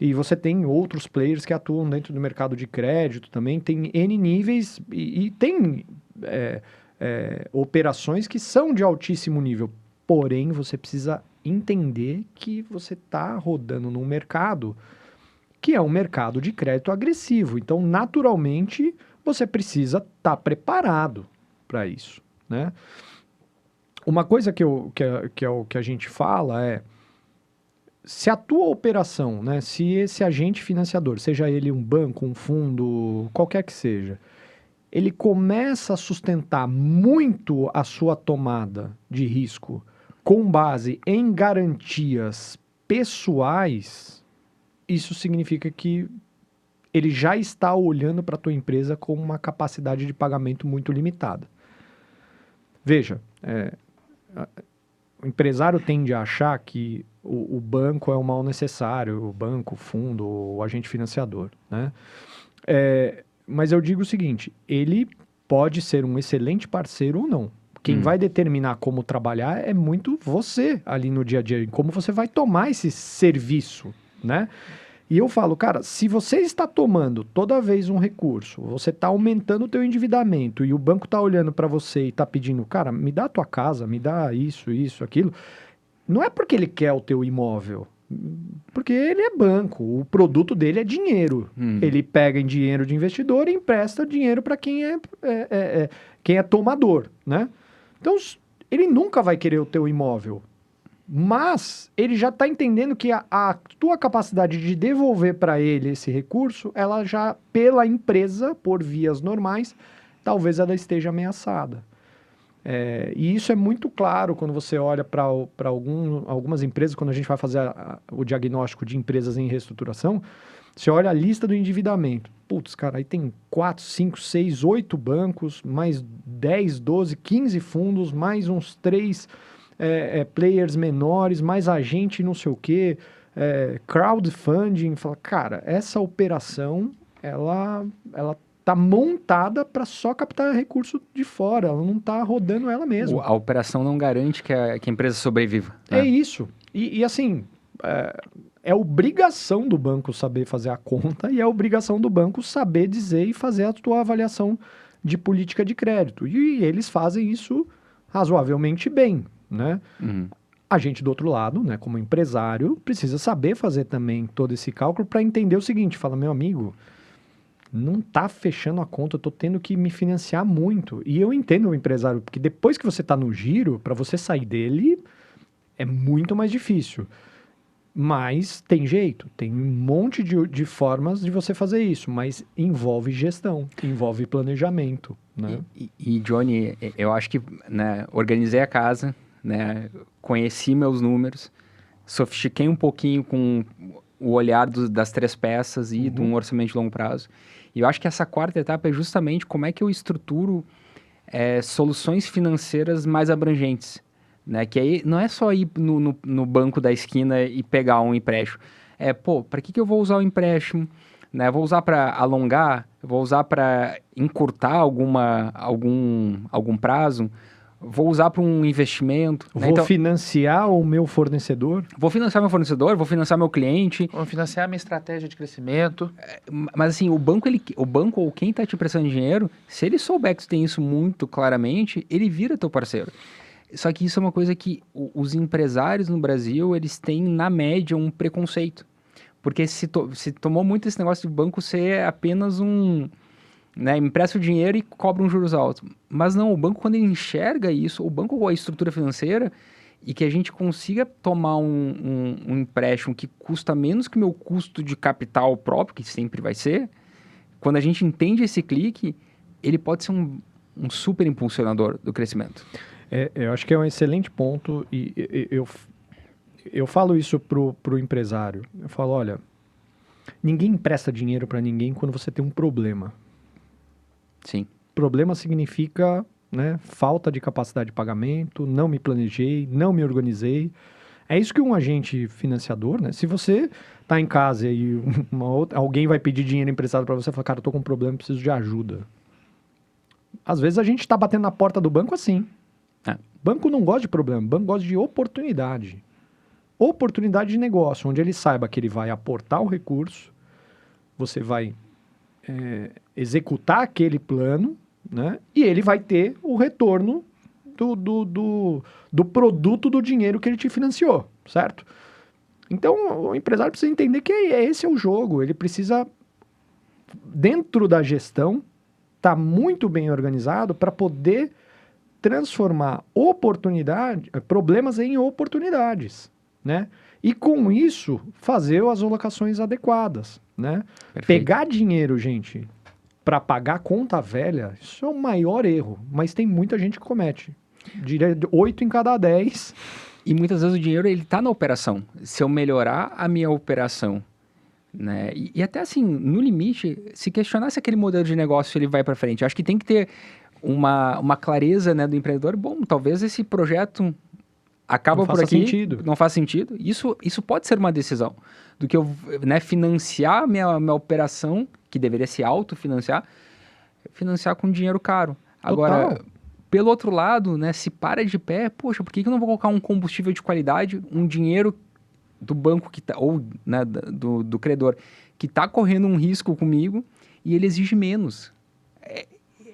E você tem outros players que atuam dentro do mercado de crédito também, tem N níveis e tem operações que são de altíssimo nível. Porém, você precisa entender que você está rodando num mercado que é um mercado de crédito agressivo. Então, naturalmente, você precisa estar preparado para isso, né? Uma coisa que é o que a gente fala é, se a tua operação, né, se esse agente financiador, seja ele um banco, um fundo, qualquer que seja, ele começa a sustentar muito a sua tomada de risco com base em garantias pessoais, isso significa que ele já está olhando para a tua empresa com uma capacidade de pagamento muito limitada. Veja, o empresário tende a achar que o banco é o mal necessário, o banco, o fundo, o agente financiador, né? Mas eu digo o seguinte, ele pode ser um excelente parceiro ou não. Quem vai determinar como trabalhar é muito você ali no dia a dia, em como você vai tomar esse serviço, né? E eu falo, cara, se você está tomando toda vez um recurso, você está aumentando o teu endividamento e o banco está olhando para você e está pedindo, cara, me dá a tua casa, me dá isso, aquilo, não é porque ele quer o teu imóvel, porque ele é banco, o produto dele é dinheiro. Ele pega em dinheiro de investidor e empresta dinheiro para quem é tomador, né? Então, ele nunca vai querer o teu imóvel. Mas ele já está entendendo que a tua capacidade de devolver para ele esse recurso, ela já, pela empresa, por vias normais, talvez ela esteja ameaçada. E isso é muito claro quando você olha para algumas empresas, quando a gente vai fazer o diagnóstico de empresas em reestruturação, você olha a lista do endividamento. Putz, cara, aí tem 4, 5, 6, 8 bancos, mais 10, 12, 15 fundos, mais uns 3 players menores, mais agente não sei o quê, crowdfunding. Fala, cara, essa operação, ela tá montada para só captar recurso de fora, ela não tá rodando ela mesma. A operação não garante que a empresa sobreviva. Né? É isso. E assim, é obrigação do banco saber fazer a conta e é obrigação do banco saber dizer e fazer a tua avaliação de política de crédito. E eles fazem isso razoavelmente bem, né? A gente, do outro lado, né, como empresário, precisa saber fazer também todo esse cálculo para entender o seguinte, fala, meu amigo, não tá fechando a conta, eu tô tendo que me financiar muito. E eu entendo o empresário, porque depois que você tá no giro, para você sair dele, é muito mais difícil. Mas tem jeito, tem um monte de formas de você fazer isso, mas envolve gestão, envolve planejamento, né? E Johnny, eu acho que, né, organizei a casa, né, conheci meus números, sofistiquei um pouquinho com o olhar das 3 peças e de um orçamento de longo prazo. E eu acho que essa quarta etapa é justamente como é que eu estruturo soluções financeiras mais abrangentes. Né? Que aí não é só ir no banco da esquina e pegar um empréstimo. Para que eu vou usar o empréstimo? Né? Vou usar para alongar? Vou usar para encurtar algum prazo? Vou usar para um investimento? Vou né? Então, financiar o meu fornecedor? Vou financiar meu fornecedor? Vou financiar meu cliente? Vou financiar a minha estratégia de crescimento. Mas assim, o banco ou quem está te prestando dinheiro, se ele souber que tu tem isso muito claramente, ele vira teu parceiro. Só que isso é uma coisa que os empresários no Brasil, eles têm, na média, um preconceito. Porque se tomou muito esse negócio de banco ser apenas né, empresta o dinheiro e cobra um juros altos. Mas não, o banco, quando ele enxerga isso, o banco ou a estrutura financeira, e que a gente consiga tomar um empréstimo que custa menos que o meu custo de capital próprio, que sempre vai ser, quando a gente entende esse clique, ele pode ser um super impulsionador do crescimento. Eu acho que é um excelente ponto e eu falo isso pro empresário. Eu falo, olha, ninguém empresta dinheiro para ninguém quando você tem um problema. Sim. Problema significa, né, falta de capacidade de pagamento, não me planejei, não me organizei. É isso que um agente financiador, né? Se você tá em casa e alguém vai pedir dinheiro emprestado para você, fala, cara, eu tô com um problema, preciso de ajuda. Às vezes a gente tá batendo na porta do banco assim. Banco não gosta de problema, banco gosta de oportunidade. Oportunidade de negócio, onde ele saiba que ele vai aportar o recurso, você vai executar aquele plano, né? E ele vai ter o retorno do produto do dinheiro que ele te financiou, certo? Então, o empresário precisa entender que esse é o jogo. Ele precisa, dentro da gestão, estar muito bem organizado para poder transformar problemas em oportunidades, né? E com isso, fazer as alocações adequadas, né? Perfeito. Pegar dinheiro, gente, para pagar conta velha, isso é o maior erro, mas tem muita gente que comete. Diria 8 em cada 10. E muitas vezes o dinheiro, ele tá na operação. Se eu melhorar a minha operação, né? E até assim, no limite, se questionar se aquele modelo de negócio ele vai para frente. Eu acho que tem que ter uma clareza, né, do empreendedor. Bom, talvez esse projeto acaba Não por faça aqui, sentido. não faz sentido. Isso pode ser uma decisão do que eu, né, financiar minha operação, que deveria se autofinanciar, financiar com dinheiro caro. Total. Agora, pelo outro lado, né, se para de pé, poxa, por que eu não vou colocar um combustível de qualidade, um dinheiro do banco que tá, ou né, do credor, que está correndo um risco comigo e ele exige menos?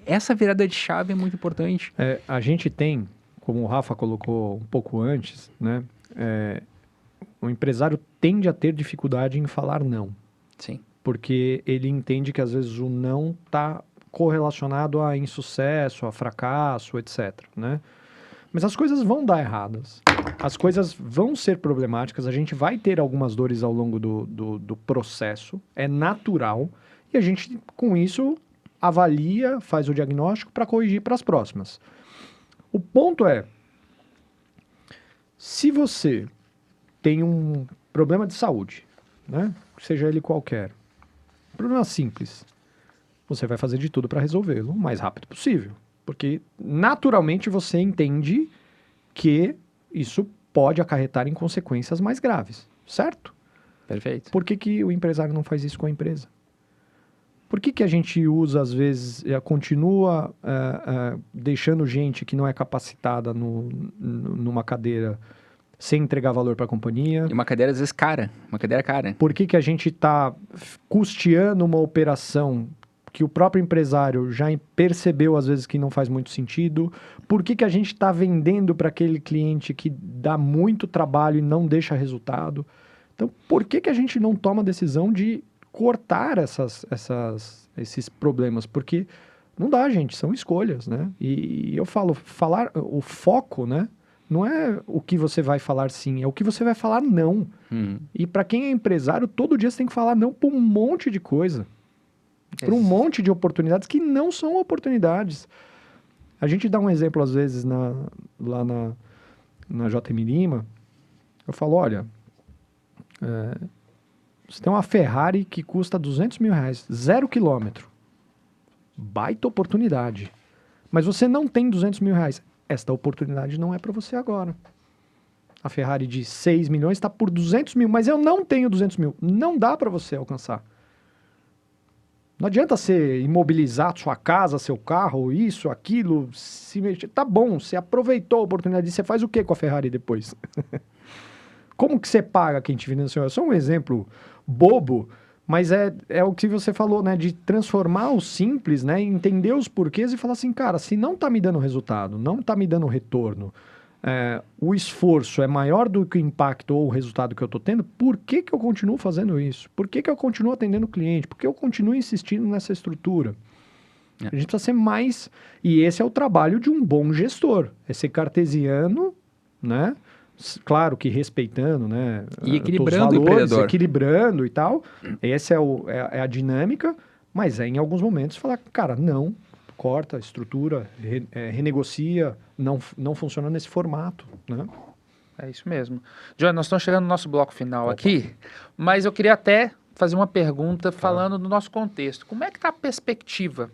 Essa virada de chave é muito importante. A gente tem, como o Rafa colocou um pouco antes, né? O empresário tende a ter dificuldade em falar não, Sim. porque ele entende que às vezes o não está correlacionado a insucesso, a fracasso, etc, né? Mas as coisas vão dar erradas. As coisas vão ser problemáticas, a gente vai ter algumas dores ao longo do processo, é natural, e a gente, com isso, avalia, faz o diagnóstico para corrigir para as próximas. O ponto é, se você tem um problema de saúde, né? Seja ele qualquer, problema simples, você vai fazer de tudo para resolvê-lo o mais rápido possível. Porque, naturalmente, você entende que isso pode acarretar em consequências mais graves, certo? Perfeito. Por que o empresário não faz isso com a empresa? Por que a gente usa, às vezes, continua deixando gente que não é capacitada numa cadeira sem entregar valor para a companhia? E uma cadeira, às vezes, cara. Uma cadeira cara. Por que a gente está custeando uma operação que o próprio empresário já percebeu, às vezes, que não faz muito sentido? Por que a gente está vendendo para aquele cliente que dá muito trabalho e não deixa resultado? Então, por que a gente não toma a decisão de cortar esses problemas? Porque não dá, gente, são escolhas, né? E eu falar o foco, né? Não é o que você vai falar sim, é o que você vai falar não. E para quem é empresário, todo dia você tem que falar não para um monte de coisa. Para um monte de oportunidades que não são oportunidades. A gente dá um exemplo, às vezes, lá na JM Lima. Eu falo, olha, você tem uma Ferrari que custa R$200 mil, 0 quilômetro. Baita oportunidade. Mas você não tem R$200 mil. Esta oportunidade não é para você agora. A Ferrari de 6 milhões está por 200 mil, mas eu não tenho 200 mil. Não dá para você alcançar. Não adianta você imobilizar sua casa, seu carro, isso, aquilo, se mexer. Tá bom, você aproveitou a oportunidade, você faz o que com a Ferrari depois? Como que você paga quem te financiou? É só um exemplo bobo, mas é o que você falou, né? De transformar o simples, né? Entender os porquês e falar assim, cara, se não tá me dando resultado, não tá me dando retorno, o esforço é maior do que o impacto ou o resultado que eu estou tendo, por que eu continuo fazendo isso? Por que eu continuo atendendo o cliente? Por que eu continuo insistindo nessa estrutura? A gente precisa ser mais... E esse é o trabalho de um bom gestor. É ser cartesiano, né? Claro que respeitando, né? E equilibrando valores, o empreendedor. equilibrando e tal. Essa é a dinâmica, mas em alguns momentos falar, cara, não... corta, estrutura, renegocia, não funciona nesse formato, né? É isso mesmo. Johnny, nós estamos chegando no nosso bloco final aqui, mas eu queria até fazer uma pergunta falando do nosso contexto. Como é que está a perspectiva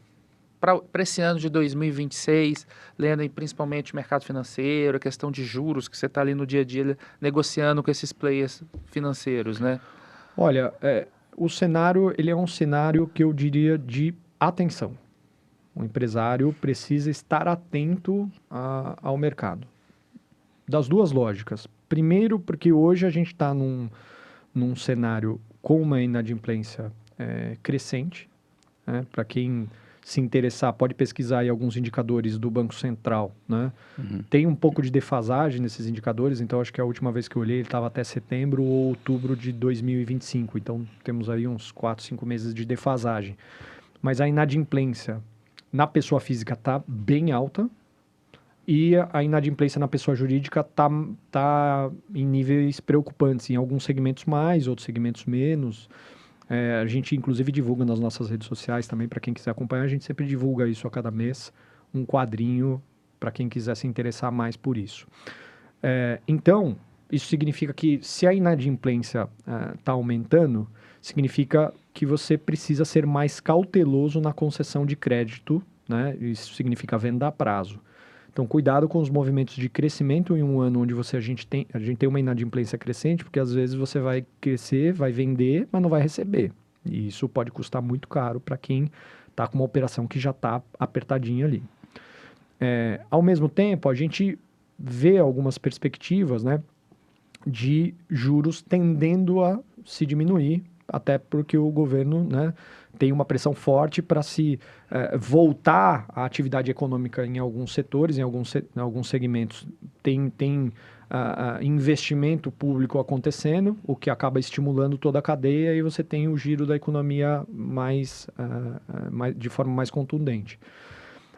para esse ano de 2026, lendo aí principalmente o mercado financeiro, a questão de juros, que você está ali no dia a dia negociando com esses players financeiros, né? Olha, o cenário, ele é um cenário que eu diria de atenção. O empresário precisa estar atento ao mercado. Das duas lógicas. Primeiro, porque hoje a gente está num cenário com uma inadimplência crescente. Né? Para quem se interessar, pode pesquisar aí alguns indicadores do Banco Central. Né? Tem um pouco de defasagem nesses indicadores, então acho que a última vez que eu olhei ele estava até setembro ou outubro de 2025. Então temos aí uns 4, 5 meses de defasagem. Mas a inadimplência na pessoa física está bem alta e a inadimplência na pessoa jurídica tá em níveis preocupantes, em alguns segmentos mais, outros segmentos menos. A gente, inclusive, divulga nas nossas redes sociais também, para quem quiser acompanhar, a gente sempre divulga isso a cada mês, um quadrinho para quem quiser se interessar mais por isso. Então, isso significa que se a inadimplência está aumentando, significa que você precisa ser mais cauteloso na concessão de crédito, né? Isso significa venda a prazo. Então, cuidado com os movimentos de crescimento em um ano onde a gente tem uma inadimplência crescente, porque às vezes você vai crescer, vai vender, mas não vai receber. E isso pode custar muito caro para quem está com uma operação que já está apertadinha ali. Ao mesmo tempo, a gente vê algumas perspectivas, né, de juros tendendo a se diminuir, até porque o governo, né, tem uma pressão forte para se voltar à atividade econômica em alguns setores, em alguns segmentos. Tem investimento público acontecendo, o que acaba estimulando toda a cadeia e você tem o giro da economia de forma mais contundente.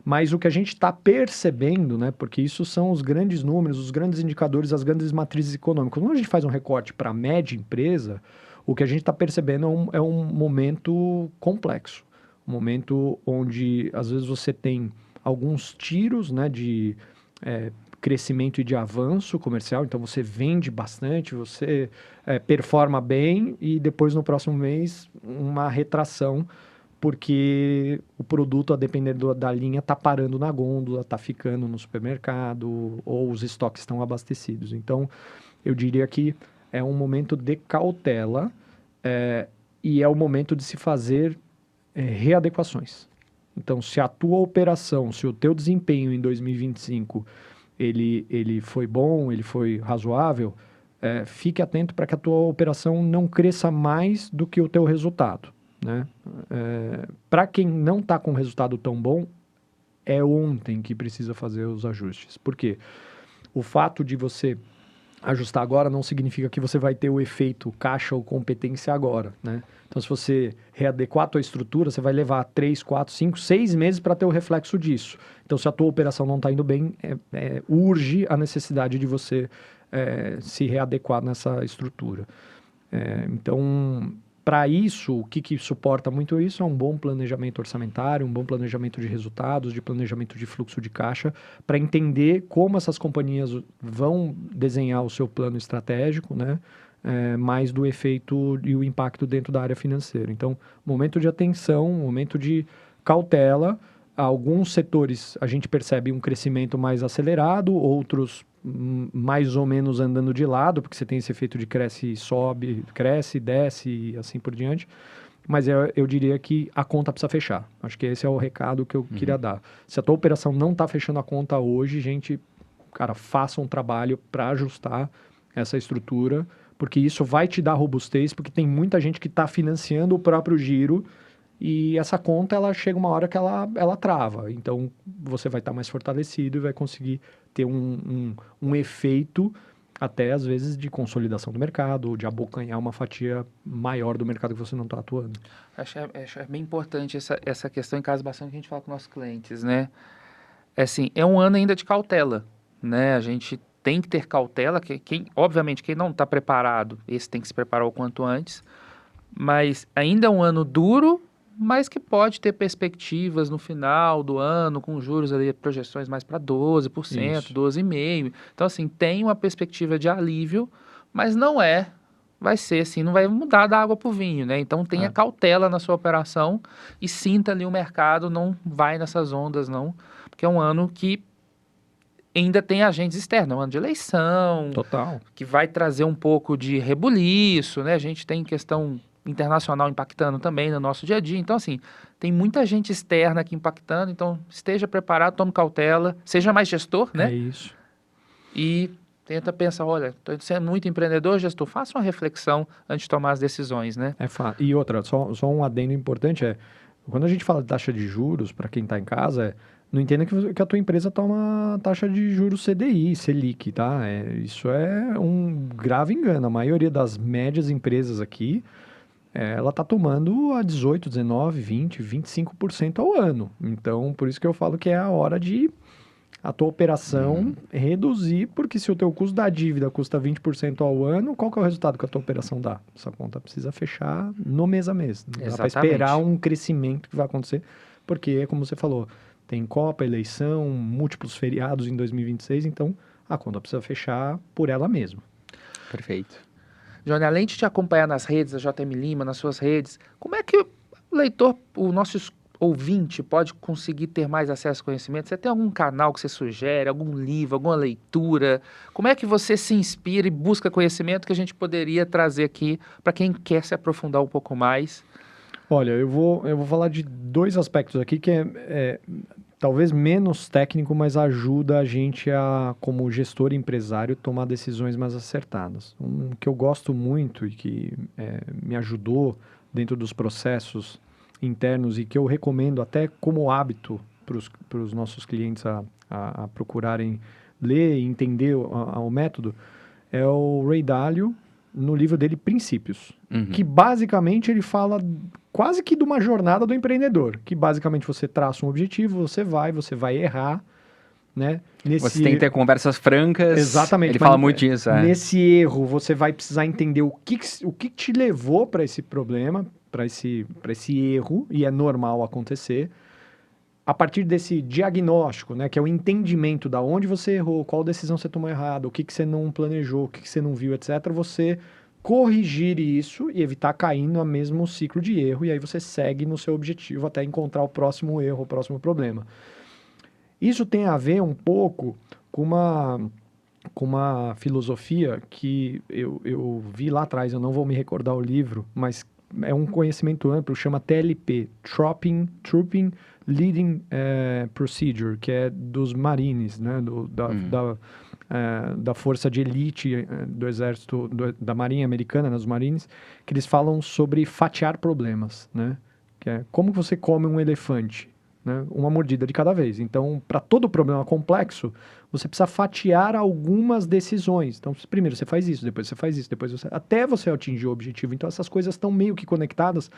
Mas o que a gente está percebendo, né, porque isso são os grandes números, os grandes indicadores, as grandes matrizes econômicas. Quando a gente faz um recorte para a média empresa, o que a gente está percebendo é um momento complexo. Um momento onde, às vezes, você tem alguns tiros, né, de crescimento e de avanço comercial. Então, você vende bastante, você performa bem e depois, no próximo mês, uma retração, porque o produto, a depender da linha, está parando na gôndola, está ficando no supermercado ou os estoques estão abastecidos. Então, eu diria que é um momento de cautela e é o momento de se fazer readequações. Então, se a tua operação, se o teu desempenho em 2025 ele foi bom, ele foi razoável, fique atento para que a tua operação não cresça mais do que o teu resultado. Né? Para quem não está com um resultado tão bom, é ontem que precisa fazer os ajustes. Por quê? O fato de você ajustar agora não significa que você vai ter o efeito caixa ou competência agora, né? Então, se você readequar a tua estrutura, você vai levar 3, 4, 5, 6 meses para ter o reflexo disso. Então, se a tua operação não está indo bem, urge a necessidade de você se readequar nessa estrutura. Então, para isso, o que suporta muito isso é um bom planejamento orçamentário, um bom planejamento de resultados, de planejamento de fluxo de caixa, para entender como essas companhias vão desenhar o seu plano estratégico, né? Mais do efeito e o impacto dentro da área financeira. Então, momento de atenção, momento de cautela. Alguns setores a gente percebe um crescimento mais acelerado, outros mais ou menos andando de lado, porque você tem esse efeito de cresce e sobe, cresce, desce e assim por diante. Mas eu diria que a conta precisa fechar. Acho que esse é o recado que eu queria dar. Se a tua operação não está fechando a conta hoje, gente, cara, faça um trabalho para ajustar essa estrutura, porque isso vai te dar robustez, porque tem muita gente que está financiando o próprio giro e essa conta, ela chega uma hora que ela trava. Então, você vai estar mais fortalecido e vai conseguir ter um efeito, até às vezes, de consolidação do mercado, ou de abocanhar uma fatia maior do mercado que você não está atuando. Acho bem importante essa questão, em casa bastante que a gente fala com nossos clientes, né? Assim, é um ano ainda de cautela, né? A gente tem que ter cautela, obviamente, quem não está preparado, esse tem que se preparar o quanto antes, mas ainda é um ano duro, mas que pode ter perspectivas no final do ano, com juros ali, projeções mais para 12%, Isso. 12,5%. Então, assim, tem uma perspectiva de alívio, mas vai ser assim, não vai mudar da água para o vinho, né? Então, tenha cautela na sua operação e sinta ali o mercado, não vai nessas ondas, não, porque é um ano que ainda tem agentes externos, é um ano de eleição, Total. que vai trazer um pouco de rebuliço, né? A gente tem questão internacional impactando também no nosso dia a dia. Então, assim, tem muita gente externa aqui impactando, então esteja preparado, tome cautela, seja mais gestor, né? É isso. E tenta pensar, olha, estou sendo muito empreendedor, gestor, faça uma reflexão antes de tomar as decisões, né? E outra, só um adendo importante quando a gente fala de taxa de juros, para quem está em casa, não entenda que a tua empresa toma taxa de juros CDI, Selic, tá? Isso é um grave engano. A maioria das médias empresas aqui, ela está tomando a 18, 19, 20, 25% ao ano. Então, por isso que eu falo que é a hora de a tua operação reduzir, porque se o teu custo da dívida custa 20% ao ano, qual que é o resultado que a tua operação dá? Essa conta precisa fechar no mês a mês. Não dá para esperar um crescimento que vai acontecer, porque, como você falou, tem Copa, eleição, múltiplos feriados em 2026, então a conta precisa fechar por ela mesma. Perfeito. Johnny, além de te acompanhar nas redes, a JM Lima, nas suas redes, como é que o leitor, o nosso ouvinte pode conseguir ter mais acesso ao conhecimento? Você tem algum canal que você sugere, algum livro, alguma leitura? Como é que você se inspira e busca conhecimento que a gente poderia trazer aqui para quem quer se aprofundar um pouco mais? Olha, eu vou falar de dois aspectos aqui que é talvez menos técnico, mas ajuda a gente a, como gestor e empresário, tomar decisões mais acertadas. Um que eu gosto muito e que me ajudou dentro dos processos internos e que eu recomendo até como hábito para os nossos clientes a procurarem ler e entender o método, é o Ray Dalio, no livro dele Princípios, que basicamente ele fala quase que de uma jornada do empreendedor, que basicamente você traça um objetivo, você vai errar, né? Você tem que ter conversas francas. Exatamente. Ele fala muito disso. Nesse erro, você vai precisar entender o que te levou para esse problema, para esse erro, e é normal acontecer. A partir desse diagnóstico, né, que é o entendimento da onde você errou, qual decisão você tomou errado, o que você não planejou, o que você não viu, etc., você corrigir isso e evitar cair no mesmo ciclo de erro, e aí você segue no seu objetivo até encontrar o próximo erro, o próximo problema. Isso tem a ver um pouco com uma filosofia que eu vi lá atrás, eu não vou me recordar o livro, mas é um conhecimento amplo, chama TLP, Trooping Leading Procedure, que é dos Marines, né, da força de elite do exército, da Marinha Americana, dos Marines, que eles falam sobre fatiar problemas, né, que é como você come um elefante, né, uma mordida de cada vez. Então, para todo problema complexo, você precisa fatiar algumas decisões. Então, primeiro você faz isso, depois você faz isso, até você atingir o objetivo. Então, essas coisas estão meio que conectadas,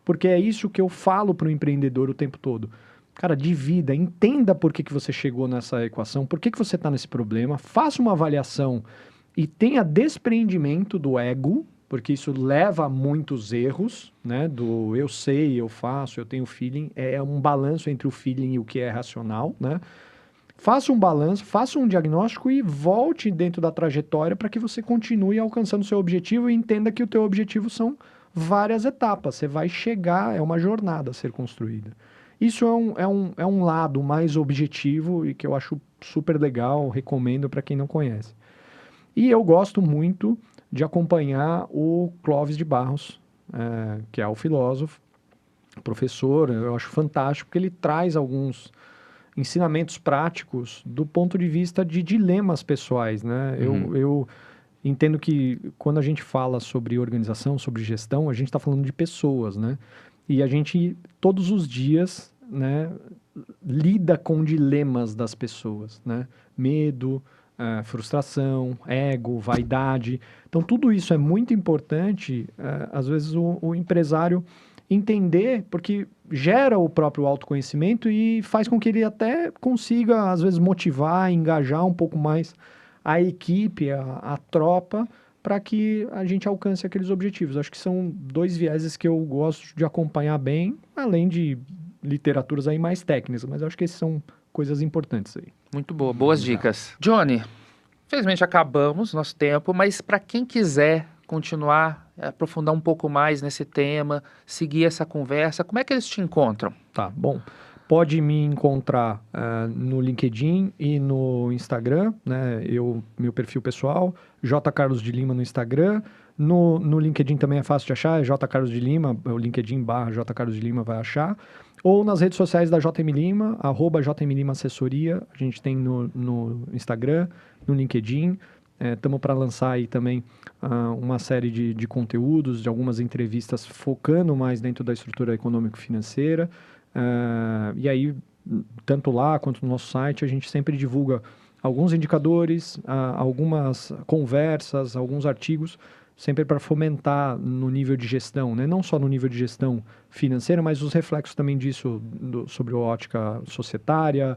porque é isso que eu falo para o empreendedor o tempo todo. Cara, divida, entenda por que você chegou nessa equação, por que você está nesse problema, faça uma avaliação e tenha desprendimento do ego, porque isso leva a muitos erros, né? Do eu sei, eu faço, eu tenho feeling. É um balanço entre o feeling e o que é racional, né? Faça um balanço, faça um diagnóstico e volte dentro da trajetória para que você continue alcançando o seu objetivo e entenda que o teu objetivo são várias etapas. Você vai chegar, é uma jornada a ser construída. Isso é um lado mais objetivo e que eu acho super legal, recomendo para quem não conhece. E eu gosto muito de acompanhar o Clóvis de Barros, que é o filósofo, professor, eu acho fantástico, porque ele traz alguns ensinamentos práticos do ponto de vista de dilemas pessoais, né? Eu entendo que quando a gente fala sobre organização, sobre gestão, a gente está falando de pessoas, né? E a gente, todos os dias, né, lida com dilemas das pessoas, né? Medo, frustração, ego, vaidade. Então, tudo isso é muito importante, às vezes, o empresário entender, porque gera o próprio autoconhecimento e faz com que ele até consiga, às vezes, motivar, engajar um pouco mais a equipe, a tropa, para que a gente alcance aqueles objetivos. Acho que são dois vieses que eu gosto de acompanhar bem, além de literaturas aí mais técnicas, mas acho que esses são coisas importantes aí. Muito boa, boas dicas. Johnny, infelizmente acabamos nosso tempo, mas para quem quiser continuar, aprofundar um pouco mais nesse tema, seguir essa conversa, como é que eles te encontram? Tá, bom. Pode me encontrar no LinkedIn e no Instagram, né? Meu perfil pessoal, J. Carlos de Lima no Instagram. No LinkedIn também é fácil de achar, é J. Carlos de Lima, o LinkedIn / J. Carlos de Lima vai achar. Ou nas redes sociais da JM Lima, @JM Lima Assessoria, a gente tem no Instagram, no LinkedIn. Estamos para lançar aí também uma série de conteúdos, de algumas entrevistas focando mais dentro da estrutura econômico-financeira. E aí, tanto lá quanto no nosso site, a gente sempre divulga alguns indicadores, algumas conversas, alguns artigos, sempre para fomentar no nível de gestão, né? Não só no nível de gestão financeira, mas os reflexos também disso sobre a ótica societária,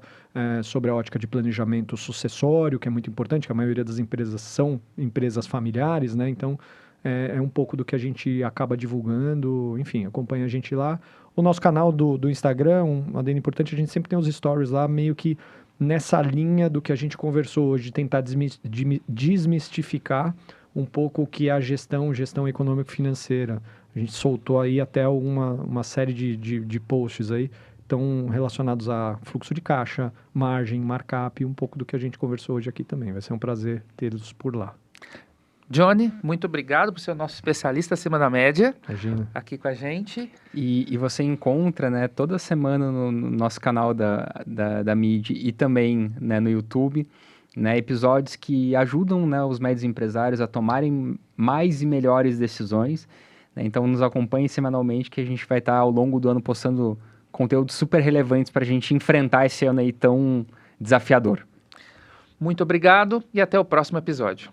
sobre a ótica de planejamento sucessório, que é muito importante, que a maioria das empresas são empresas familiares, né? Então, é um pouco do que a gente acaba divulgando, enfim, acompanha a gente lá. O nosso canal do Instagram, um adendo importante, a gente sempre tem os stories lá, meio que nessa linha do que a gente conversou hoje, de tentar desmistificar um pouco o que é a gestão econômico-financeira. A gente soltou aí até uma série de posts aí estão relacionados a fluxo de caixa, margem, markup, um pouco do que a gente conversou hoje aqui também. Vai ser um prazer tê-los por lá. Johnny, muito obrigado por ser o nosso especialista acima da média Imagina. aqui com a gente. E você encontra, né, toda semana no nosso canal da Mid e também, né, no YouTube, né, episódios que ajudam, né, os médios empresários a tomarem mais e melhores decisões, né? Então nos acompanhe semanalmente que a gente vai estar ao longo do ano postando conteúdos super relevantes para a gente enfrentar esse ano aí tão desafiador. Muito obrigado e até o próximo episódio.